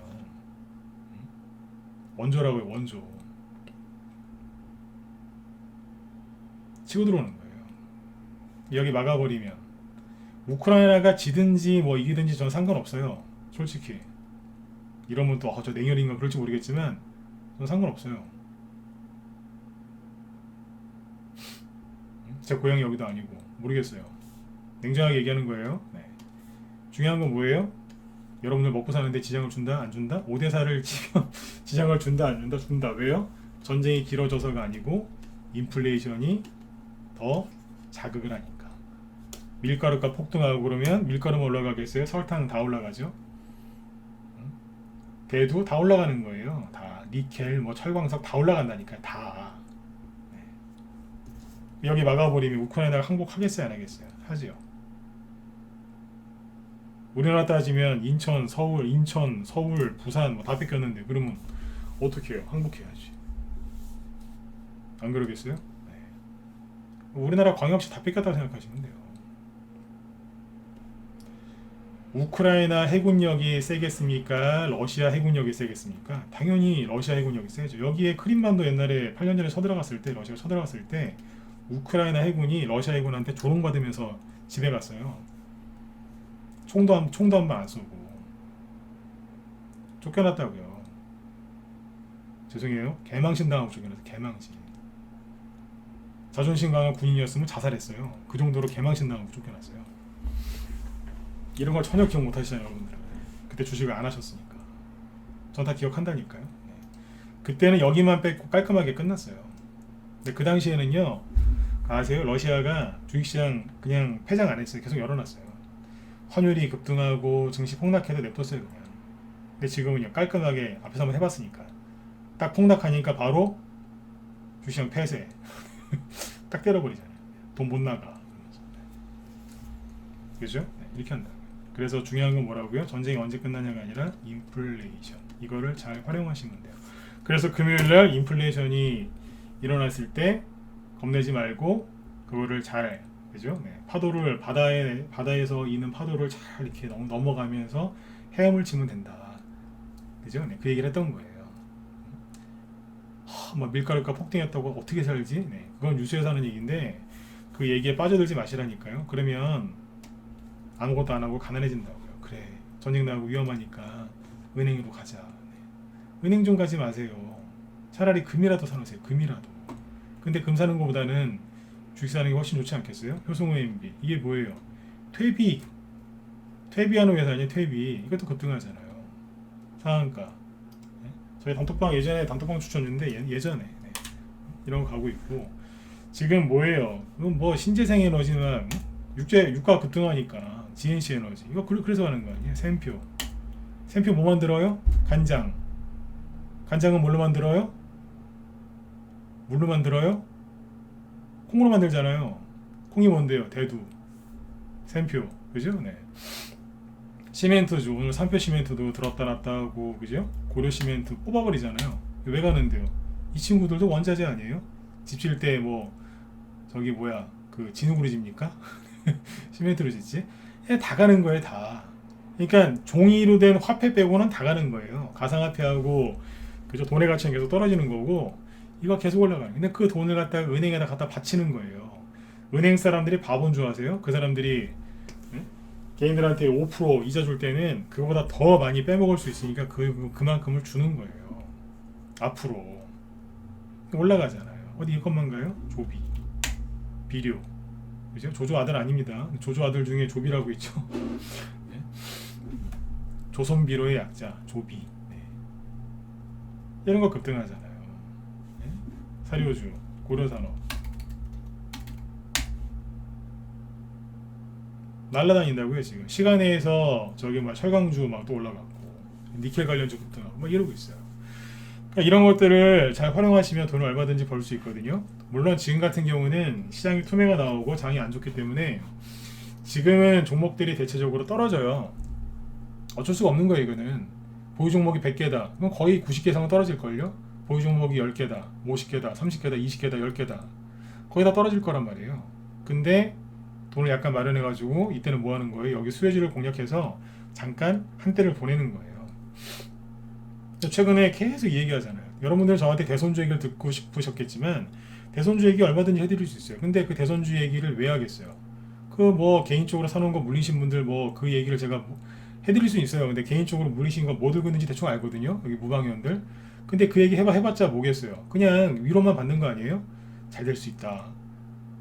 원조라고요, 원조. 치고 들어오는 거예요. 여기 막아버리면 우크라이나가 지든지 뭐 이기든지 전 상관없어요. 솔직히 이러면 또 저 냉혈인가 그럴지 모르겠지만 전 상관없어요. 제 고향이 여기도 아니고 모르겠어요. 냉정하게 얘기하는 거예요. 네. 중요한 건 뭐예요? 여러분들 먹고 사는데 지장을 준다? 안 준다? 오대사를 치면 지장을 준다? 안 준다? 준다. 왜요? 전쟁이 길어져서가 아니고 인플레이션이 더 자극을 하니까. 밀가루가 폭등하고 그러면 밀가루만 올라가겠어요? 설탕 다 올라가죠? 대두 다 올라가는 거예요. 다 니켈, 뭐 철광석 다 올라간다니까요. 다. 네. 여기 막아버리면 우크라이나가 항복하겠어요? 안 하겠어요? 하지요. 우리나라 따지면 인천, 서울, 부산 뭐 다 뺏겼는데 그러면 어떻게 해요? 항복해야지. 안 그러겠어요? 네. 우리나라 광역시 다 뺏겼다고 생각하시면 돼요. 우크라이나 해군력이 세겠습니까? 러시아 해군력이 세겠습니까? 당연히 러시아 해군력이 세죠. 여기에 크림반도 옛날에 8년 전에 쳐들어갔을 때 러시아가 쳐들어갔을 때 우크라이나 해군이 러시아 해군한테 조롱받으면서 집에 갔어요. 총도 한 번 안 쏘고 쫓겨났다고요. 죄송해요. 개망신 당하고 쫓겨났어요. 개망신. 자존심 강한 군인이었으면 자살했어요. 그 정도로 개망신 당하고 쫓겨났어요. 이런 걸 전혀 기억 못 하시잖아요, 여러분들. 그때 주식을 안 하셨으니까. 전 다 기억한다니까요. 네. 그때는 여기만 뺏고 깔끔하게 끝났어요. 근데 그 당시에는요, 아세요? 러시아가 주식시장 그냥 폐장 안 했어요. 계속 열어놨어요. 환율이 급등하고 증시 폭락해도 냅뒀어요, 그냥. 근데 지금은요, 깔끔하게 앞에서 한번 해봤으니까. 딱 폭락하니까 바로 주식시장 폐쇄. 딱 때려버리잖아요. 돈 못 나가. 그죠? 네, 이렇게 한다. 그래서 중요한 건 뭐라고요? 전쟁이 언제 끝나냐가 아니라 인플레이션. 이거를 잘 활용하시면 돼요. 그래서 금요일날 인플레이션이 일어났을 때 겁내지 말고 그거를 잘, 그죠? 네. 파도를 바다에서 있는 파도를 잘 이렇게 넘어가면서 헤엄을 치면 된다. 그죠? 네. 그 얘기를 했던 거예요. 뭐 밀가루가 폭등했다고 어떻게 살지? 네. 그건 뉴스에서 하는 얘기인데 그 얘기에 빠져들지 마시라니까요. 그러면 아무것도 안 하고 가난해진다고요. 그래, 전쟁 나고 위험하니까 은행으로 가자. 네. 은행 좀 가지 마세요. 차라리 금이라도 사놓으세요. 금이라도. 근데 금 사는 것보다는 주식 사는 게 훨씬 좋지 않겠어요? 효송은행비 이게 뭐예요? 퇴비하는 회사 아니에요? 퇴비. 이것도 급등하잖아요. 상한가. 네? 저희 단톡방 예전에 단톡방 추천했는데 예전에 네. 이런 거 가고 있고 지금 뭐예요? 이건 뭐 신재생 에너지나 유가 급등하니까 GNC 에너지 이거 그래서 하는 거 아니에요? 샘표 뭐 만들어요? 간장은 뭘로 만들어요? 물로 만들어요? 콩으로 만들잖아요. 콩이 뭔데요? 대두 샘표 그죠? 네. 시멘트주 오늘 산표 시멘트도 들었다 놨다 하고 그죠? 고려 시멘트 뽑아버리잖아요. 왜 가는데요? 이 친구들도 원자재 아니에요? 집 질 때 뭐 저기 뭐야 그 진흙으로 집니까? 시멘트로 짓지? 다 가는 거예요 다. 그러니까 종이로 된 화폐 빼고는 다 가는 거예요. 가상화폐하고 그죠? 돈의 가치는 계속 떨어지는 거고 이거 계속 올라가요. 근데 그 돈을 갖다가 은행에다 갖다 바치는 거예요. 은행 사람들이 바본 줄 아세요? 그 사람들이 개인들한테 5% 이자 줄 때는 그거보다 더 많이 빼먹을 수 있으니까 그만큼을 주는 거예요. 앞으로 올라가잖아요. 어디 이것만 가요? 조비, 비료, 그죠? 조조 아들 아닙니다. 조조 아들 중에 조비라고 있죠. 네. 조선비로의 약자 조비. 네. 이런 거 급등하잖아요. 네. 사료주, 고려산업 날라다닌다고요 지금. 시간에서 저기 막 철강주 막 또 올라갔고 니켈 관련주 급등하고 막 이러고 있어요. 그러니까 이런 것들을 잘 활용하시면 돈을 얼마든지 벌 수 있거든요. 물론 지금 같은 경우는 시장이 투매가 나오고 장이 안 좋기 때문에 지금은 종목들이 대체적으로 떨어져요. 어쩔 수가 없는 거예요. 이거는 보유 종목이 100개다 그럼 거의 90개 이상은 떨어질걸요. 보유 종목이 10개다 50개다 30개다 20개다 10개다 거의 다 떨어질 거란 말이에요. 근데 돈을 약간 마련해 가지고 이때는 뭐 하는 거예요? 여기 수혜주를 공략해서 잠깐 한때를 보내는 거예요. 최근에 계속 얘기하잖아요. 여러분들 저한테 대손주 얘기를 듣고 싶으셨겠지만 대손주 얘기 얼마든지 해드릴 수 있어요. 근데 그 대손주 얘기를 왜 하겠어요? 그 뭐 개인적으로 사놓은 거 물리신 분들 뭐 그 얘기를 제가 해드릴 수 있어요. 근데 개인적으로 물리신 거 뭐 들고 있는지 대충 알거든요. 여기 무방위원들. 근데 그 얘기 해봤자 뭐겠어요? 그냥 위로만 받는 거 아니에요? 잘 될 수 있다.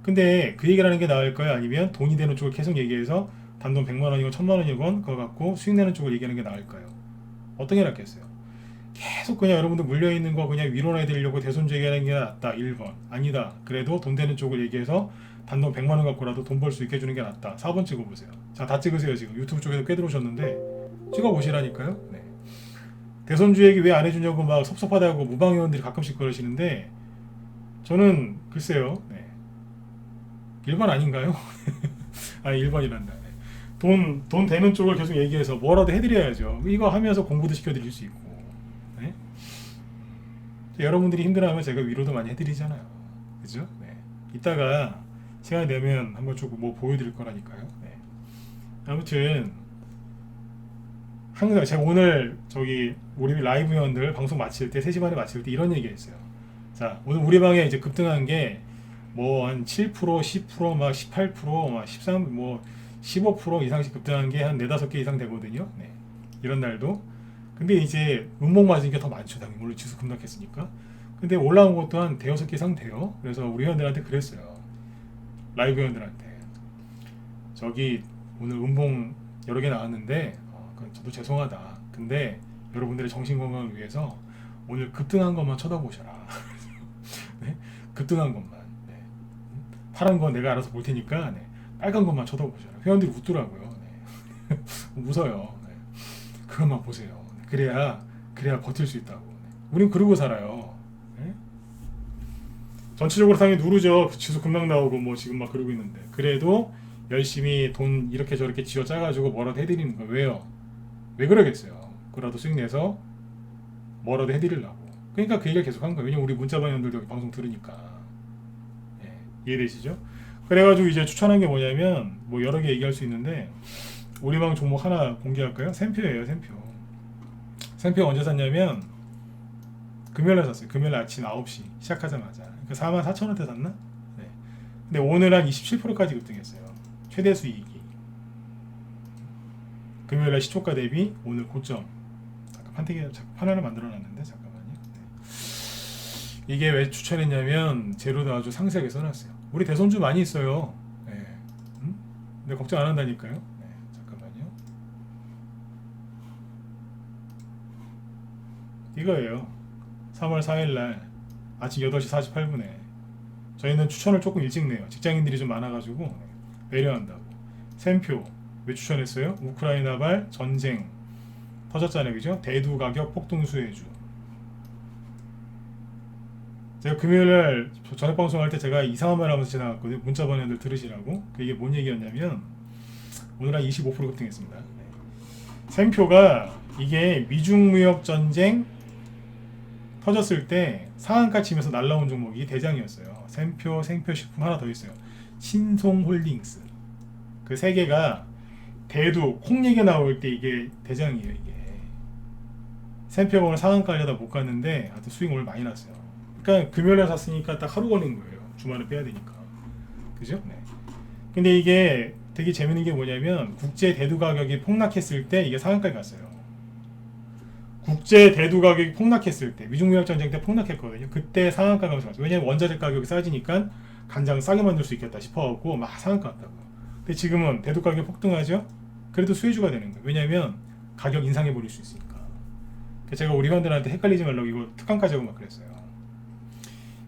근데 그 얘기를 하는 게 나을까요? 아니면 돈이 되는 쪽을 계속 얘기해서 단돈 100만 원이건 1000만 원이건 그거 갖고 수익 내는 쪽을 얘기하는 게 나을까요? 어떤 게 낫겠어요? 계속 그냥 여러분들 물려있는 거 그냥 위로나 해드리려고 대손주 얘기하는 게 낫다 1번. 아니다 그래도 돈 되는 쪽을 얘기해서 단돈 100만 원 갖고라도 돈 벌 수 있게 해주는 게 낫다. 4번 찍어보세요. 자, 다 찍으세요. 지금 유튜브 쪽에서 꽤 들어오셨는데 찍어보시라니까요. 네. 대손주 얘기 왜 안 해주냐고 막 섭섭하다고 무방위원들이 가끔씩 그러시는데 저는 글쎄요. 네. 1번 아닌가요? 아니 1번이란다. 돈 되는 쪽을 계속 얘기해서 뭐라도 해드려야죠. 이거 하면서 공부도 시켜드릴 수 있고. 네? 여러분들이 힘들어하면 제가 위로도 많이 해드리잖아요. 그죠? 네. 이따가 시간이 되면 한번 조금 뭐 보여드릴 거라니까요. 네. 아무튼 항상 제가 오늘 저기 우리 라이브 회원들 방송 마칠 때 3시 반에 마칠 때 이런 얘기 했어요. 자, 오늘 우리 방에 이제 급등한 게 뭐 한 7%, 10%, 막 18%, 막 13, 뭐 15% 이상씩 급등한 게 한 4-5개 이상 되거든요. 네. 이런 날도. 근데 이제 음목 맞은 게 더 많죠. 당연히 물론 지수 급락했으니까. 근데 올라온 것도 한 5-6개 이상 돼요. 그래서 우리 회원들한테 그랬어요. 라이브 회원들한테. 저기 오늘 음봉 여러 개 나왔는데 저도 죄송하다. 근데 여러분들의 정신 건강을 위해서 오늘 급등한 것만 쳐다보셔라. 네? 급등한 것만. 네. 파란 건 내가 알아서 볼 테니까 네. 빨간 것만 쳐다보셔라. 회원들이 웃더라고요. 네. 웃어요. 네. 그것만 보세요. 그래야 버틸 수 있다고. 네. 우린 그러고 살아요. 네? 전체적으로 상위 누르죠. 지수 급락 나오고 뭐 지금 막 그러고 있는데 그래도 열심히 돈 이렇게 저렇게 쥐어 짜가지고 뭐라도 해드리는 거예요. 왜요? 왜 그러겠어요? 그라도 수익 내서 뭐라도 해드리려고. 그러니까 그 얘기를 계속 한 거예요. 왜냐면 우리 문자방원들도 여기 방송 들으니까. 예, 이해되시죠? 그래가지고 이제 추천한 게 뭐냐면 뭐 여러 개 얘기할 수 있는데 우리 방 종목 하나 공개할까요? 샘표예요. 샘표 언제 샀냐면 금요일에 샀어요. 금요일 아침 9시 시작하자마자. 그러니까 44,000원대 샀나? 네. 근데 오늘 한 27%까지 급등했어요. 최대 수익이. 금요일날 시초가 대비 오늘 고점. 아까 판을 만들어놨는데 잠깐만요. 네. 이게 왜 추천했냐면 재료도 아주 상세하게 써놨어요. 우리 대손주 많이 있어요. 네. 근데 걱정 안 한다니까요. 네. 잠깐만요. 이거예요. 3월 4일날 아침 8시 48분에 저희는 추천을 조금 일찍 내요. 직장인들이 좀 많아가지고 배려한다고. 샘표 왜 추천했어요? 우크라이나발 전쟁 터졌잖아요, 그죠? 대두 가격 폭등 수혜주. 제가 금요일날 저녁 방송할 때 제가 이상한 말 하면서 지나갔거든요. 문자 번역들 들으시라고. 이게 뭔 얘기였냐면 오늘 한 25% 급등했습니다. 샘표가 이게 미중 무역 전쟁 터졌을 때 상한가 치면서 날라온 종목이 대장이었어요. 샘표, 생표식품 하나 더 있어요. 신송홀딩스. 그 세 개가 대두 콩 얘기 나올 때 이게 대장이에요. 이게 샘표가 오늘 상한가 하려다 못 갔는데 하여튼 수익 오늘 많이 났어요. 그러니까 금요일에 샀으니까 딱 하루 걸린 거예요. 주말에 빼야 되니까. 그죠? 네. 근데 이게 되게 재밌는 게 뭐냐면 국제 대두 가격이 폭락했을 때 이게 상한가에 갔어요. 국제 대두 가격이 폭락했을 때 미중 무역 전쟁 때 폭락했거든요. 그때 상한가 가면서 갔어요. 왜냐면 원자재 가격이 싸지니까 간장 싸게 만들 수 있겠다 싶어갖고 막 상한가 갔다고요. 근데 지금은 대두 가격이 폭등하죠. 그래도 수혜주가 되는 거예요. 왜냐면 가격 인상해 버릴 수 있으니까. 제가 우리 회원들한테 헷갈리지 말라고 이거 특강까지 하고 막 그랬어요.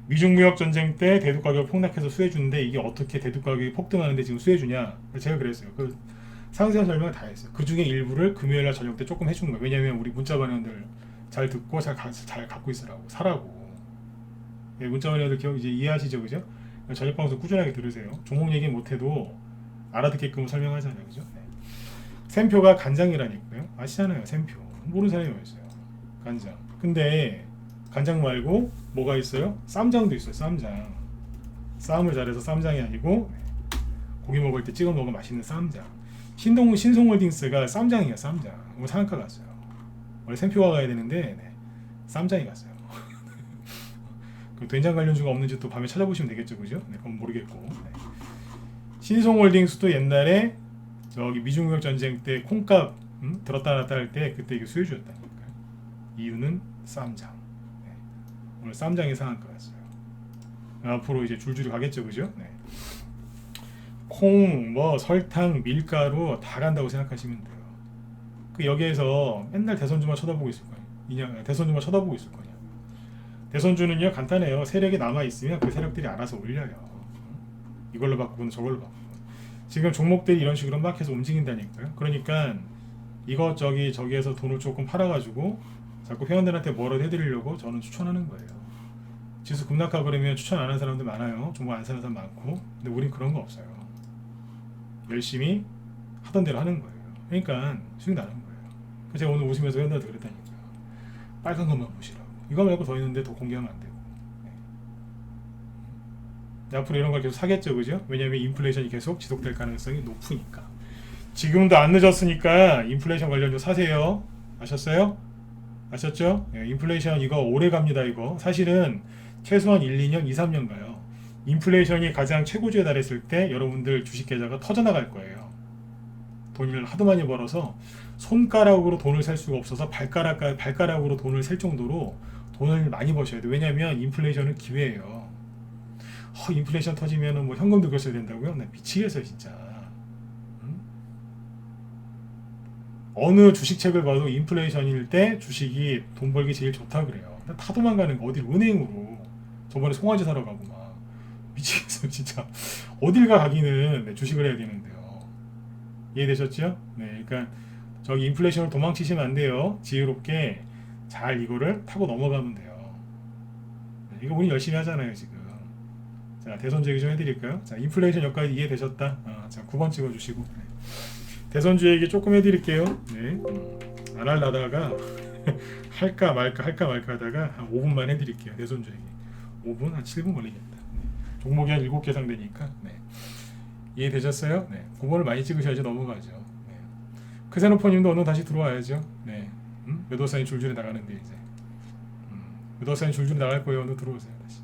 미중 무역 전쟁 때 대두 가격 폭락해서 수혜주인데 이게 어떻게 대두 가격이 폭등하는데 지금 수혜주냐? 제가 그랬어요. 그 상세한 설명을 다 했어요. 그 중에 일부를 금요일날 저녁 때 조금 해주는 거예요. 왜냐면 우리 문자 반영들 잘 듣고 잘 갖고 있으라고 사라고. 네, 문자 반영들 이제 이해하시죠, 그죠? 저녁 방송 꾸준하게 들으세요. 종목 얘기 못해도 알아듣게끔 설명하잖아요, 그죠? 네. 샘표가 간장이라니까요. 아시잖아요, 샘표. 모르는 사람이 어딨어요. 간장. 근데 간장 말고 뭐가 있어요? 쌈장도 있어요. 쌈장. 쌈을 잘해서 쌈장이 아니고 고기 먹을 때 찍어 먹으면 맛있는 쌈장. 신송홀딩스가 쌈장이에요. 쌈장. 오늘 상한가 갔어요. 원래 샘표가 가야 되는데 쌈장이 갔어요. 그 된장 관련주가 없는지 또 밤에 찾아보시면 되겠죠, 그죠? 네, 그건 모르겠고. 네. 신송홀딩스도 옛날에 저기 미중무역 전쟁 때 콩값 들었다 놨다 할 때 그때 이게 수혜주였다니까요. 이유는 쌈장. 네. 오늘 쌈장이 상한가 갔어요. 앞으로 이제 줄줄이 가겠죠, 그죠? 네. 콩, 뭐 설탕, 밀가루 다 간다고 생각하시면 돼요. 그 여기에서 맨날 대선주만 쳐다보고 있을 거예요. 이냐 대선주만 쳐다보고 있을 거냐. 대선주는요 간단해요. 세력이 남아 있으면 그 세력들이 알아서 올려요. 이걸로 바꾸고 저걸로 바꾸고. 지금 종목들이 이런 식으로 막 해서 움직인다니까요. 그러니까 이것 저기에서 돈을 조금 팔아가지고 자꾸 회원들한테 뭐라도 해드리려고 저는 추천하는 거예요. 지수 급락하 그러면 추천 안 하는 사람들 많아요. 종목 안 사는 사람 많고. 근데 우린 그런 거 없어요. 열심히 하던 대로 하는 거예요. 그러니까 수익 나는 거예요. 그래서 제가 오늘 웃으면서 회원들한테 그랬다니까요. 빨간 것만 보시라고. 이거 말고 더 있는데 더 공개하면 안 되고. 네. 앞으로 이런 걸 계속 사겠죠, 그죠? 왜냐하면 인플레이션이 계속 지속될 가능성이 높으니까. 지금도 안 늦었으니까 인플레이션 관련주 사세요. 아셨어요? 아셨죠? 네, 인플레이션 이거 오래 갑니다. 이거 사실은 최소한 1, 2년, 2, 3년 가요. 인플레이션이 가장 최고조에 달했을 때 여러분들 주식 계좌가 터져나갈 거예요. 돈을 하도 많이 벌어서 손가락으로 돈을 셀 수가 없어서 발가락으로 돈을 셀 정도로 돈을 많이 버셔야 돼요. 왜냐하면 인플레이션은 기회예요. 인플레이션 터지면 뭐 현금 들고 써야 된다고요? 나 미치겠어요 진짜. 어느 주식책을 봐도 인플레이션일 때 주식이 돈 벌기 제일 좋다 그래요. 다 도망가는 거 어딜 은행으로 저번에 송아지 사러 가고 막 미치겠어요 진짜. 어딜 가기는 주식을 해야 되는데요. 이해되셨죠? 네, 그러니까 저기 인플레이션을 도망치시면 안 돼요. 지혜롭게 잘 이거를 타고 넘어가면 돼요. 네, 이거 우리 열심히 하잖아요 지금. 자, 대선주 얘기 좀 해드릴까요? 자, 인플레이션 여기까지 이해되셨다. 자, 9번 찍어주시고. 네. 대선주 얘기 조금 해드릴게요. 네. 안 하려다가 할까 말까 하다가 한 5분만 해드릴게요. 대선주 얘기. 5분? 한 7분 걸리겠다. 네. 종목이 한 7개 상되니까. 네. 이해되셨어요? 네. 9번을 많이 찍으셔야지 넘어가죠. 네. 크세노포님도 오늘 다시 들어와야죠. 네. 매도사인 줄줄이 나가는데 이제. 매도사인 줄줄이 나갈 거예요. 오늘 들어오세요. 다시.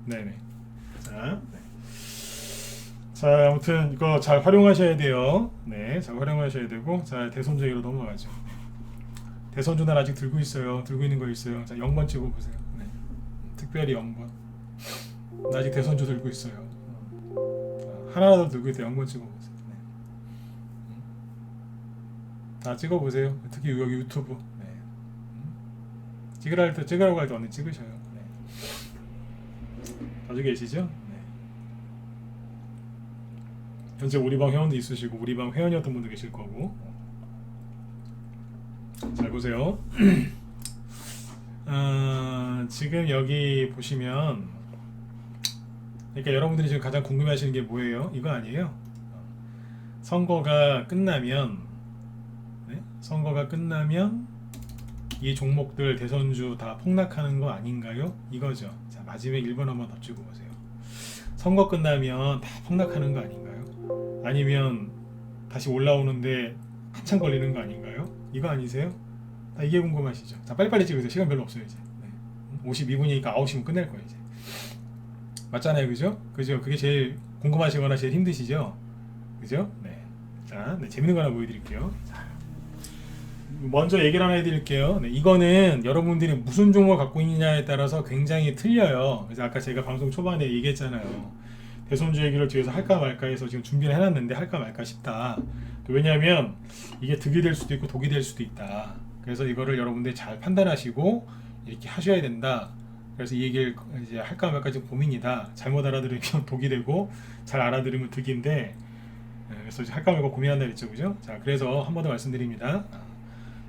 네네. 자, 네. 자, 아무튼 이거 잘 활용하셔야 돼요. 네, 잘 활용하셔야 되고, 자, 대선주 얘기로 넘어가죠. 대선주 날 아직 들고 있어요. 들고 있는 거 있어요. 자, 0번 찍어보세요. 네. 특별히 0번. 나 아직 대선주 들고 있어요. 하나라도 들고 있대 0번 찍어보세요. 네. 다 찍어보세요. 특히 여기 유튜브. 네. 찍으라고 할 때 언니 찍으셔요. 네. 가지고 계시죠? 네. 현재 우리방 회원도 있으시고 우리방 회원이었던 분도 계실 거고. 잘 보세요. 지금 여기 보시면, 그러니까 여러분들이 지금 가장 궁금해하시는 게 뭐예요? 이거 아니에요? 선거가 끝나면, 네? 선거가 끝나면 이 종목들 대선주 다 폭락하는 거 아닌가요? 이거죠. 자, 마지막에 1번 한번 더 찍어 보세요. 선거 끝나면 다 폭락하는 거 아닌가요? 아니면 다시 올라오는데 한참 걸리는 거 아닌가요? 이거 아니세요? 이게 궁금하시죠? 자, 빨리빨리 찍으세요. 시간 별로 없어요 이제. 네. 52분이니까 9시면 끝낼 거예요 이제. 맞잖아요, 그죠? 그죠? 그게 제일 궁금하시거나 제일 힘드시죠? 그죠? 네. 자, 네, 재밌는 거 하나 보여드릴게요. 자, 먼저 얘기를 하나 해드릴게요. 네, 이거는 여러분들이 무슨 종목을 갖고 있느냐에 따라서 굉장히 틀려요. 그래서 아까 제가 방송 초반에 얘기했잖아요. 대선주 얘기를 뒤에서 할까 말까 해서 지금 준비를 해놨는데 할까 말까 싶다. 왜냐하면 이게 득이 될 수도 있고 독이 될 수도 있다. 그래서 이거를 여러분들이 잘 판단하시고 이렇게 하셔야 된다. 그래서 이 얘기를 이제 할까 말까 지금 고민이다. 잘못 알아들으면 독이 되고 잘 알아들으면 득인데, 그래서 이제 할까 말까 고민한다 그랬죠, 그죠? 자, 그래서 한 번 더 말씀드립니다.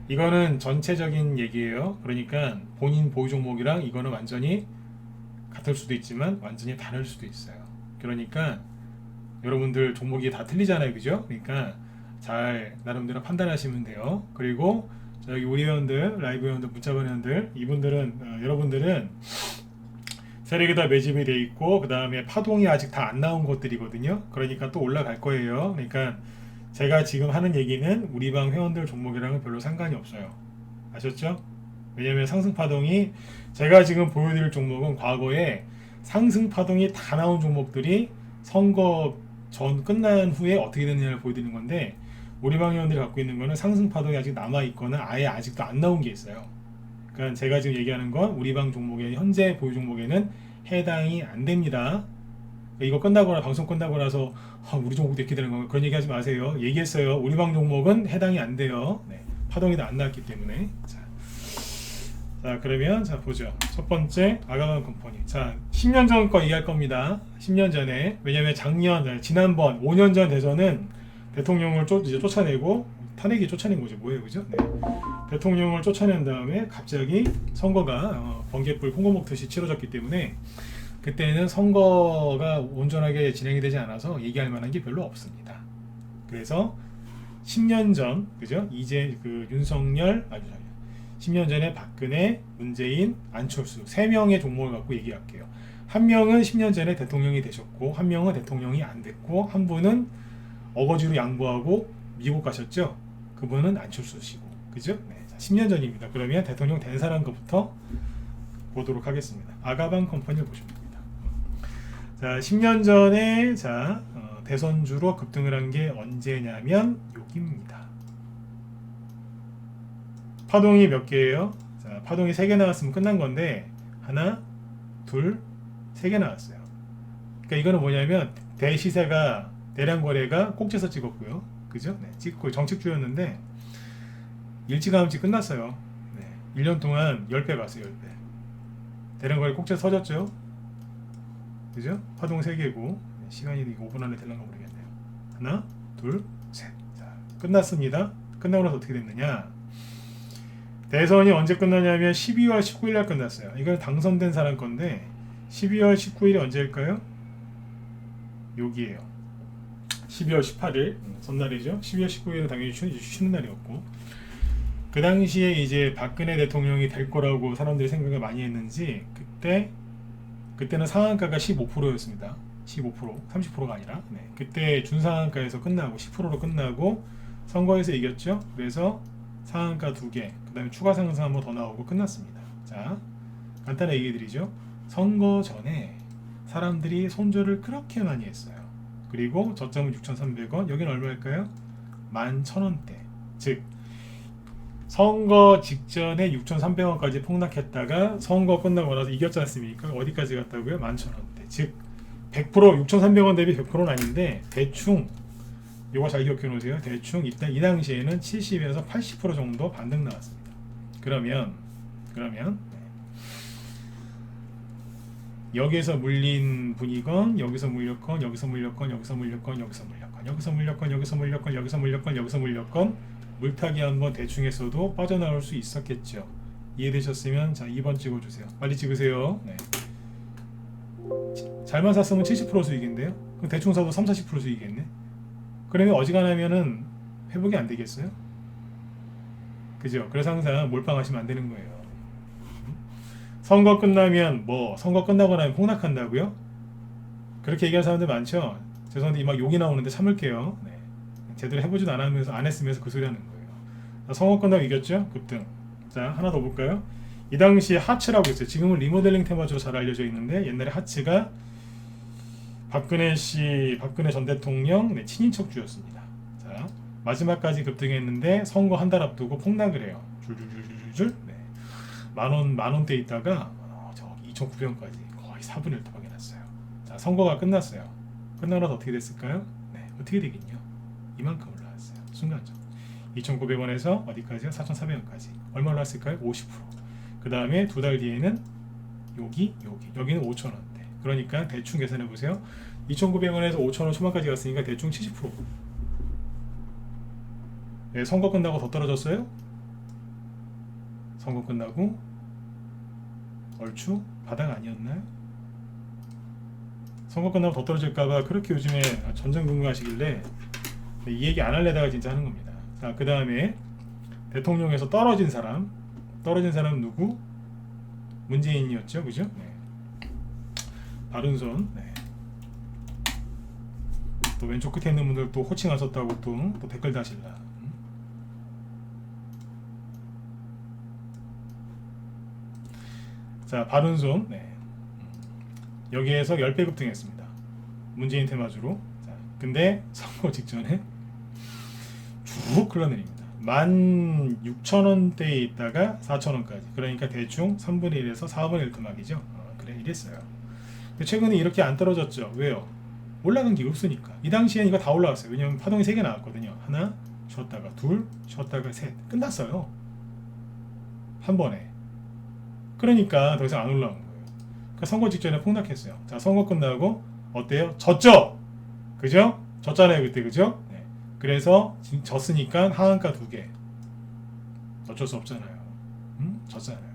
이거는 전체적인 얘기예요. 그러니까 본인 보유 종목이랑 이거는 완전히 같을 수도 있지만 완전히 다를 수도 있어요. 그러니까 여러분들 종목이 다 틀리잖아요, 그죠? 그러니까 잘 나름대로 판단하시면 돼요. 그리고 저기 우리 회원들, 라이브 회원들, 문자번 회원들, 이분들은 여러분들은 세력이 다 매집이 돼 있고 그 다음에 파동이 아직 다 안 나온 것들이거든요. 그러니까 또 올라갈 거예요. 그러니까 제가 지금 하는 얘기는 우리 방 회원들 종목이랑은 별로 상관이 없어요. 아셨죠? 왜냐면 상승 파동이, 제가 지금 보여드릴 종목은 과거에 상승 파동이 다 나온 종목들이 선거 전 끝난 후에 어떻게 됐느냐를 보여드리는 건데, 우리 방 회원들이 갖고 있는 거는 상승 파동이 아직 남아 있거나 아예 아직도 안 나온 게 있어요. 그러니까 제가 지금 얘기하는 건 우리 방 종목의 현재 보유 종목에는 해당이 안 됩니다. 이거 끝나거나 방송 끝나고 나서 우리 종목도 이렇게 되는 건가, 그런 얘기 하지 마세요. 얘기했어요. 우리 방 종목은 해당이 안 돼요. 네, 파동이 다 안 나왔기 때문에. 자, 그러면 자 보죠. 첫 번째 아가방 컴퍼니. 자, 10년 전 거 얘기할 겁니다. 10년 전에. 왜냐면 지난번 5년 전 대선은 대통령을 이제 쫓아내고, 탄핵이 쫓아낸 거죠. 뭐예요, 그죠? 네. 대통령을 쫓아낸 다음에 갑자기 선거가 번개불 콩고 먹듯이 치러졌기 때문에 그때는 선거가 온전하게 진행이 되지 않아서 얘기할 만한 게 별로 없습니다. 그래서 10년 전, 그죠? 이제 그 윤석열, 10년 전에 박근혜, 문재인, 안철수 3명의 종목을 갖고 얘기할게요. 한 명은 10년 전에 대통령이 되셨고, 한 명은 대통령이 안 됐고, 한 분은 어거지로 양보하고 미국 가셨죠? 그분은 안철수시고, 그죠? 네, 10년 전입니다. 그러면 대통령 된 사람 것부터 보도록 하겠습니다. 아가방 컴퍼니를 보시면 됩니다. 자, 10년 전에 대선주로 급등을 한 게 언제냐면 여기입니다. 파동이 몇 개예요? 자, 파동이 3개 나왔으면 끝난 건데 하나, 둘, 3개 나왔어요. 그러니까 이거는 뭐냐면 대시세가, 대량 거래가 꼭지에서 찍었고요. 그죠? 네, 찍고 정책주였는데 일찌감치 끝났어요. 네, 1년 동안 10배 갔어요. 10배. 대량 거래 꼭지에서 서졌죠? 그죠? 파동 3개고 시간이 5분 안에 되려나 모르겠네요. 하나, 둘, 셋. 자, 끝났습니다. 끝나고 나서 어떻게 됐느냐? 대선이 언제 끝나냐면 12월 19일 날 끝났어요. 이건 당선된 사람 건데 12월 19일이 언제일까요? 여기에요. 12월 18일 전날이죠. 12월 19일은 당연히 쉬는 날이었고, 그 당시에 이제 박근혜 대통령이 될 거라고 사람들이 생각을 많이 했는지 그때는 상한가가 15%였습니다. 15%, 30%가 아니라. 네. 그때 준상한가에서 끝나고 10%로 끝나고 선거에서 이겼죠. 그래서 상한가 2개, 그 다음에 추가 상승 한번 더 나오고 끝났습니다. 자, 간단하게 얘기 드리죠. 선거 전에 사람들이 손절을 그렇게 많이 했어요. 그리고 저점은 6,300원, 여기는 얼마일까요? 11,000원대. 즉 선거 직전에 6,300원까지 폭락했다가 선거 끝나고 나서 이겼지 않습니까? 어디까지 갔다고요? 11,000원대. 즉 100%, 6,300원 대비 100%는 아닌데 대충 요거 잘 기억해 놓으세요. 대충 일단 이 당시에는 70에서 80% 정도 반등 나왔습니다. 그러면 여기에서 물린 분이건 여기서 물렸건 여기서 물렸건 여기서 물렸건 여기서 물렸건 여기서 물렸건 여기서 물렸건 여기서 물렸건 여기서 물렸건 물타기 한번 대충 했어도 빠져나올 수 있었겠죠. 이해되셨으면 자 2번 찍어주세요. 빨리 찍으세요. 네. 잘만 샀으면 70% 수익인데요. 그럼 대충 사도 30-40% 수익이겠네. 그러면 어지간하면은 회복이 안 되겠어요? 그죠? 그래서 항상 몰빵하시면 안 되는 거예요. 선거 끝나면 선거 끝나고 나면 폭락한다고요? 그렇게 얘기하는 사람들 많죠? 죄송한데 막 욕이 나오는데 참을게요. 네. 제대로 해보지도 안 했으면서 그 소리 하는 거예요. 자, 선거 끝나고 이겼죠? 급등. 자, 하나 더 볼까요? 이 당시에 하츠라고 있어요. 지금은 리모델링 테마주로 잘 알려져 있는데 옛날에 하츠가 박근혜 전 대통령 친인척주였습니다. 자, 마지막까지 급등했는데 선거 한 달 앞두고 폭락을 해요. 줄줄줄줄줄. 네. 만원대 있다가 저기 2,900원까지 거의 4분의 1 토박이 났어요. 자, 선거가 끝났어요. 끝나고 나서 어떻게 됐을까요? 네, 어떻게 되겠냐? 이만큼 올라왔어요. 순간적으로. 2,900원에서 어디까지요? 4,400원까지. 얼마 올랐을까요? 50%. 그 다음에 두 달 뒤에는 여기는 5,000원대. 그러니까 대충 계산해 보세요. 2,900원에서 5,000원 초반까지 갔으니까 대충 70%. 네, 선거 끝나고 더 떨어졌어요? 선거 끝나고 얼추 바닥 아니었나요? 선거 끝나고 더 떨어질까봐 그렇게 요즘에 전전긍긍하시길래 이 얘기 안 할래다가 진짜 하는 겁니다. 자, 그 다음에 대통령에서 떨어진 사람은 누구? 문재인이었죠, 그죠? 네. 바른손. 네. 또 왼쪽 끝에 있는 분들 또 호칭 안 썼다고 또 댓글 다실라. 자, 바른손. 네. 여기에서 10배 급등했습니다. 문재인 테마주로. 자, 근데 선거 직전에 쭉 흘러내립니다. 16,000원대에 있다가 4,000원까지. 그러니까 대충 3분의 1에서 4분의 1 토막이죠. 그래, 이랬어요. 근데 최근에 이렇게 안 떨어졌죠. 왜요? 올라간 게 없으니까. 이 당시엔 이거 다 올라왔어요. 왜냐면 파동이 3개 나왔거든요. 하나, 쉬었다가 둘, 쉬었다가 셋. 끝났어요. 한 번에. 그러니까 더 이상 안 올라온 거예요. 그러니까 선거 직전에 폭락했어요. 자, 선거 끝나고 어때요? 졌죠? 그죠? 졌잖아요, 그때. 그죠? 네. 그래서 지금 졌으니까 하한가 2개. 어쩔 수 없잖아요. 졌잖아요.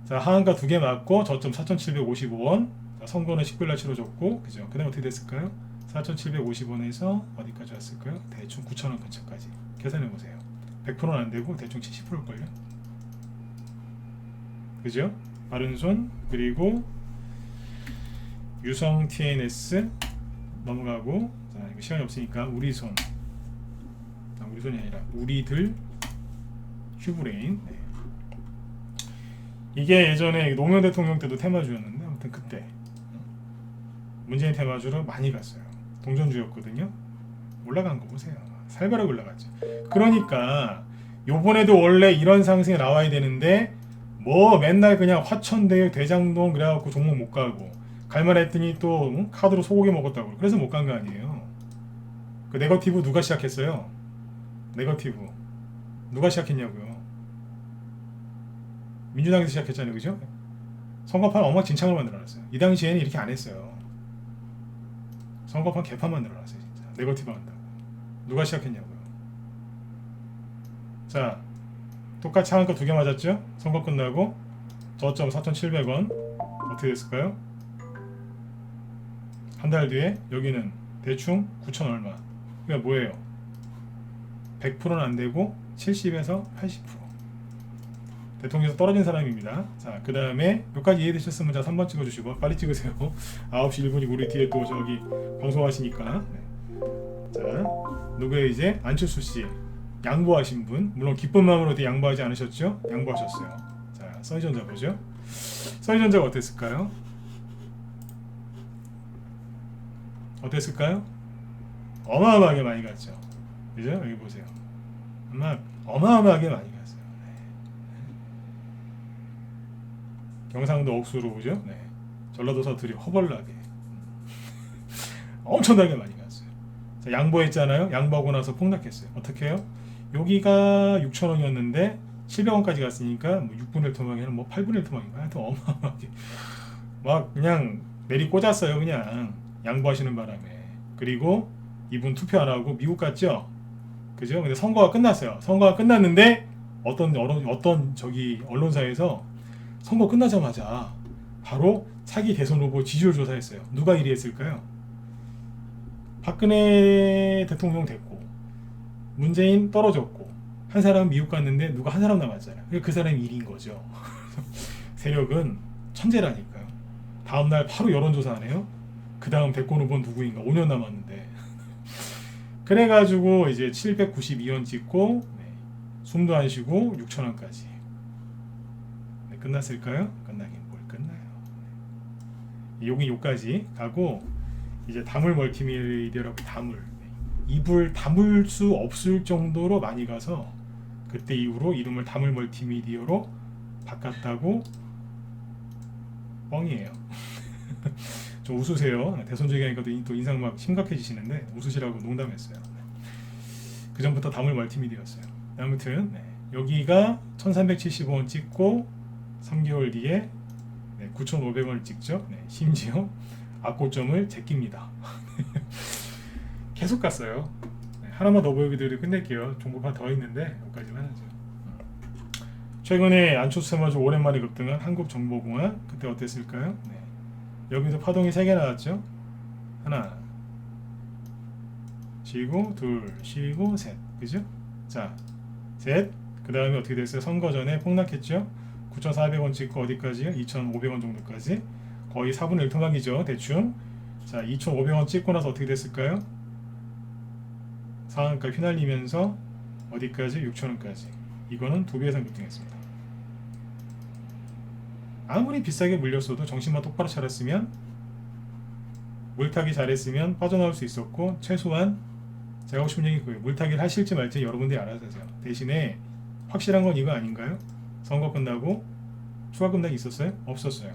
자, 하한가 2개 맞고 저점 4,755원. 자, 선거는 19일날 치러졌고, 그죠? 그 다음에 어떻게 됐을까요? 4,750원에서 어디까지 왔을까요? 대충 9,000원 근처까지. 계산해보세요. 100%는 안 되고 대충 70%일걸요? 그죠? 바른손, 그리고 유성 TNS 넘어가고, 자, 이거 시간이 없으니까 우리손. 우리손이 아니라 우리들 휴브레인. 네. 이게 예전에 노무현 대통령 때도 테마주였는데 아무튼 그때 문재인 테마주로 많이 갔어요. 동전주였거든요. 올라간 거 보세요. 살벌하게 올라갔죠. 그러니까 요번에도 원래 이런 상승이 나와야 되는데 맨날 그냥 화천대유 대장동 그래갖고 종목 못 가고 갈만 했더니 또 카드로 소고기 먹었다고. 그래서 못 간 거 아니에요. 그 네거티브 누가 시작했어요? 네거티브 누가 시작했냐고요? 민주당에서 시작했잖아요, 그죠? 선거판 엉망진창을 만들어놨어요. 이 당시에는 이렇게 안 했어요. 선거판 개판 만들어놨어요, 진짜. 네거티브 한다고. 누가 시작했냐고요? 자, 똑같이 하한가 2개 맞았죠? 선거 끝나고 저점 4,700원 어떻게 됐을까요? 한 달 뒤에 여기는 대충 9,000 얼마. 그러니까 뭐예요? 100%는 안 되고 70에서 80%. 대통령에서 떨어진 사람입니다. 자, 그 다음에 여기까지 이해되셨으면 자 3번 찍어주시고 빨리 찍으세요. 9시 1분이고 우리 뒤에 또 저기 방송하시니까. 네. 자, 누구예요? 이제 안철수씨 양보하신 분. 물론 기쁜 마음으로 양보하지 않으셨죠? 양보하셨어요. 자, 써니전자 보죠. 써니전자가 어땠을까요? 어땠을까요? 어마어마하게 많이 갔죠. 그죠? 여기 보세요. 어마어마하게 많이 갔어요. 네. 경상도 억수로 보죠. 네. 전라도 사투리 허벌나게 엄청나게 많이 갔어요. 자, 양보했잖아요. 양보하고 나서 폭락했어요. 어떻게 해요? 여기가 6,000원이었는데 700원까지 갔으니까 6분의 1 토막에는 8분의 1 토막인가? 하여튼 어마어마하게 막 그냥 내리 꽂았어요. 그냥 양보하시는 바람에. 그리고 이분 투표 안 하고 미국 갔죠. 그죠? 근데 선거가 끝났어요. 선거가 끝났는데 어떤 저기 언론사에서 선거 끝나자마자 바로 차기 대선 후보 지지율 조사했어요. 누가 1위 했을까요? 박근혜 대통령 됐고 문재인 떨어졌고 한 사람은 미국 갔는데 누가 한 사람 남았잖아요. 그 사람이 1위인 거죠. 세력은 천재라니까요. 다음날 바로 여론조사하네요. 그 다음 대권 후보는 누구인가? 5년 남았는데. 그래가지고 이제 792원 찍고 숨도 안 쉬고 6,000원까지. 네, 끝났을까요? 끝나긴 뭘 끝나요. 여기 요까지 가고 이제 다물 멀티미디어라고 다물. 입을 다물 수 없을 정도로 많이 가서 그때 이후로 이름을 다물 멀티미디어로 바꿨다고 뻥이에요. 좀 웃으세요. 대선 얘기하니까 또 인상 막 심각해지시는데 웃으시라고 농담했어요. 그 전부터 다물 멀티미디어였어요. 아무튼 여기가 1375원 찍고 3개월 뒤에 9,500원을 찍죠. 심지어 악고점을 제낍니다. 계속 갔어요. 하나만 더 보여드리고 끝낼게요. 정보가 더 있는데 여기까지만 하죠. 최근에 안초수세마저 오랜만에 급등한 한국정보공학 그때 어땠을까요? 여기도 파동이 3개 나왔죠. 하나 쉬고 둘 쉬고 셋. 그죠? 자 셋. 그 다음에 어떻게 됐어요? 선거 전에 폭락했죠. 9,400원 찍고 어디까지요? 2,500원 정도까지. 거의 4분의 1 토막이죠. 대충. 자 2,500원 찍고 나서 어떻게 됐을까요? 상한가 휘날리면서 어디까지? 6,000원까지. 이거는 2배 이상 급등했습니다. 아무리 비싸게 물렸어도 정신만 똑바로 차렸으면 물타기 잘했으면 빠져나올 수 있었고 최소한 제가 하고 싶은 얘기 그거예요. 물타기를 하실지 말지 여러분들이 알아서 하세요. 대신에 확실한 건 이거 아닌가요? 선거 끝나고 추가 급락이 있었어요? 없었어요.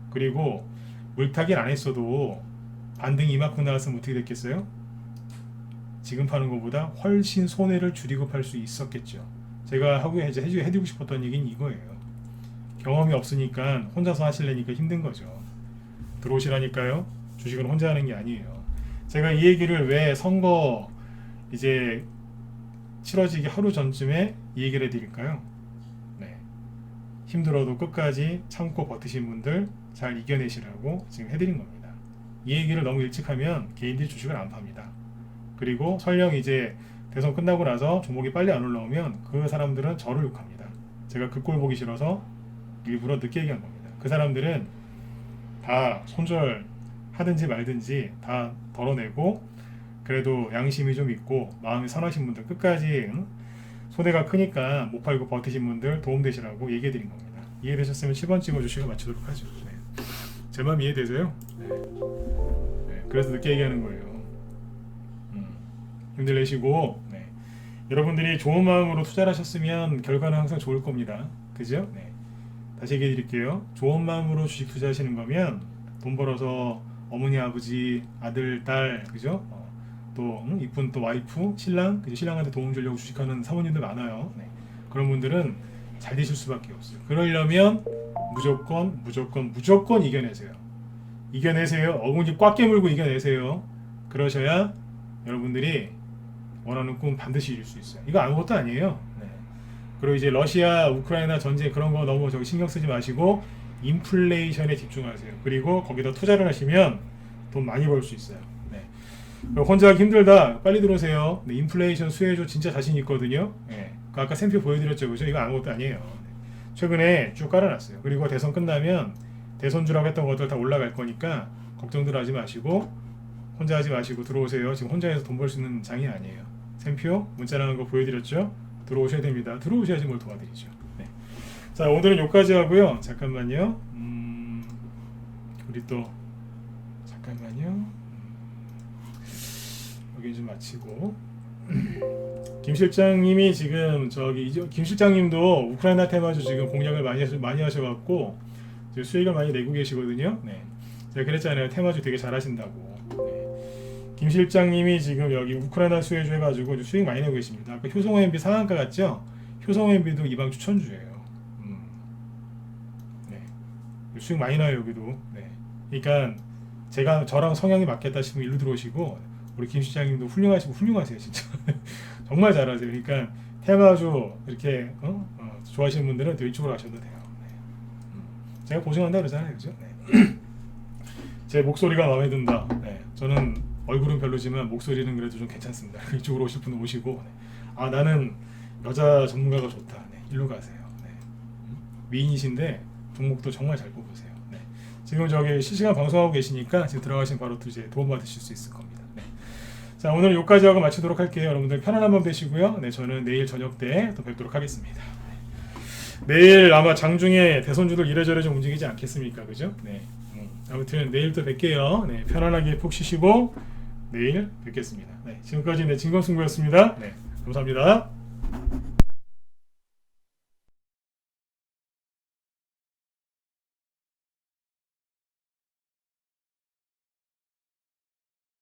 그리고 물타기를 안 했어도 반등이 이만큼 나왔으면 어떻게 됐겠어요? 지금 파는 것보다 훨씬 손해를 줄이고 팔 수 있었겠죠. 제가 해드리고 싶었던 얘기는 이거예요. 경험이 없으니까 혼자서 하시려니까 힘든 거죠. 들어오시라니까요. 주식은 혼자 하는 게 아니에요. 제가 이 얘기를 왜 선거 이제 치러지기 하루 전쯤에 이 얘기를 해드릴까요? 힘들어도 끝까지 참고 버티신 분들 잘 이겨내시라고 지금 해드린 겁니다. 이 얘기를 너무 일찍 하면 개인들이 주식을 안 팝니다. 그리고 설령 이제 대선 끝나고 나서 종목이 빨리 안 올라오면 그 사람들은 저를 욕합니다. 제가 그 꼴 보기 싫어서 일부러 늦게 얘기한 겁니다. 그 사람들은 다 손절하든지 말든지 다 덜어내고 그래도 양심이 좀 있고 마음이 선하신 분들 끝까지 손해가 크니까 못 팔고 버티신 분들 도움되시라고 얘기해드린 겁니다. 이해되셨으면 10원 찍어주시고 마치도록 하죠. 제 마음 이해되세요? 그래서 늦게 얘기하는 거예요. 힘들내시고 여러분들이 좋은 마음으로 투자를 하셨으면 결과는 항상 좋을 겁니다. 그죠? 다시 얘기해 드릴게요. 좋은 마음으로 주식 투자하시는 거면 돈 벌어서 어머니, 아버지, 아들, 딸, 그죠? 또 이쁜 또 와이프, 신랑, 그죠? 신랑한테 도움 주려고 주식하는 사모님들 많아요. 그런 분들은 잘 되실 수밖에 없어요. 그러려면 무조건 이겨내세요. 이겨내세요. 어금니 꽉 깨물고 이겨내세요. 그러셔야 여러분들이 원하는 꿈 반드시 이룰 수 있어요. 이거 아무것도 아니에요. 그리고 이제 러시아, 우크라이나 전쟁 그런 거 너무 저기 신경 쓰지 마시고 인플레이션에 집중하세요. 그리고 거기다 투자를 하시면 돈 많이 벌 수 있어요. 혼자 하기 힘들다. 빨리 들어오세요. 인플레이션 수혜주 진짜 자신 있거든요. 그 아까 샘표 보여드렸죠, 그죠? 이거 아무것도 아니에요. 최근에 쭉 깔아놨어요. 그리고 대선 끝나면 대선주라고 했던 것들 다 올라갈 거니까 걱정들 하지 마시고 혼자 하지 마시고 들어오세요. 지금 혼자 해서 돈 벌 수 있는 장이 아니에요. 샘표 문자 나는 거 보여드렸죠? 들어오셔야 됩니다. 들어오셔야지 뭘 도와드리죠. 자, 오늘은 여기까지 하고요. 잠깐만요. 우리 또 잠깐만요. 여기 좀 마치고 김 실장님이 지금 김 실장님도 우크라이나 테마주 지금 공략을 많이 하셔갖고 수익을 많이 내고 계시거든요. 제가 그랬잖아요. 테마주 되게 잘하신다고. 김 실장님이 지금 여기 우크라이나 수혜주 해가지고 수익 많이 내고 계십니다. 아까 효성OMB 상한가 같죠? 효성OMB도 이방 추천주예요. 수익 많이 나요 여기도. 그러니까 제가 저랑 성향이 맞겠다 싶으면 일로 들어오시고 우리 김 실장님도 훌륭하세요 진짜. 정말 잘하세요. 그러니까 테마주 이렇게 좋아하시는 분들은 또 이쪽으로 가셔도 돼요. 네. 제가 보증한다 그러잖아요, 그죠? 네. 제 목소리가 마음에 든다. 네. 저는 얼굴은 별로지만 목소리는 그래도 좀 괜찮습니다. 이쪽으로 오실 분은 오시고, 네. 아 나는 여자 전문가가 좋다. 네. 일로 가세요. 네. 미인이신데 종목도 정말 잘 뽑으세요. 네. 지금 저기 실시간 방송하고 계시니까 지금 들어가시면 바로 또 이제 도움 받으실 수 있을 겁니다. 네. 자 오늘 여기까지 하고 마치도록 할게요. 여러분들 편안한 밤 되시고요. 네, 저는 내일 저녁 때 또 뵙도록 하겠습니다. 네. 내일 아마 장중에 대선주들 이래저래 좀 움직이지 않겠습니까, 그죠? 네. 아무튼 내일 또 뵐게요. 네, 편안하게 푹 쉬시고 내일 뵙겠습니다. 네, 지금까지 진검승부였습니다. 네, 감사합니다.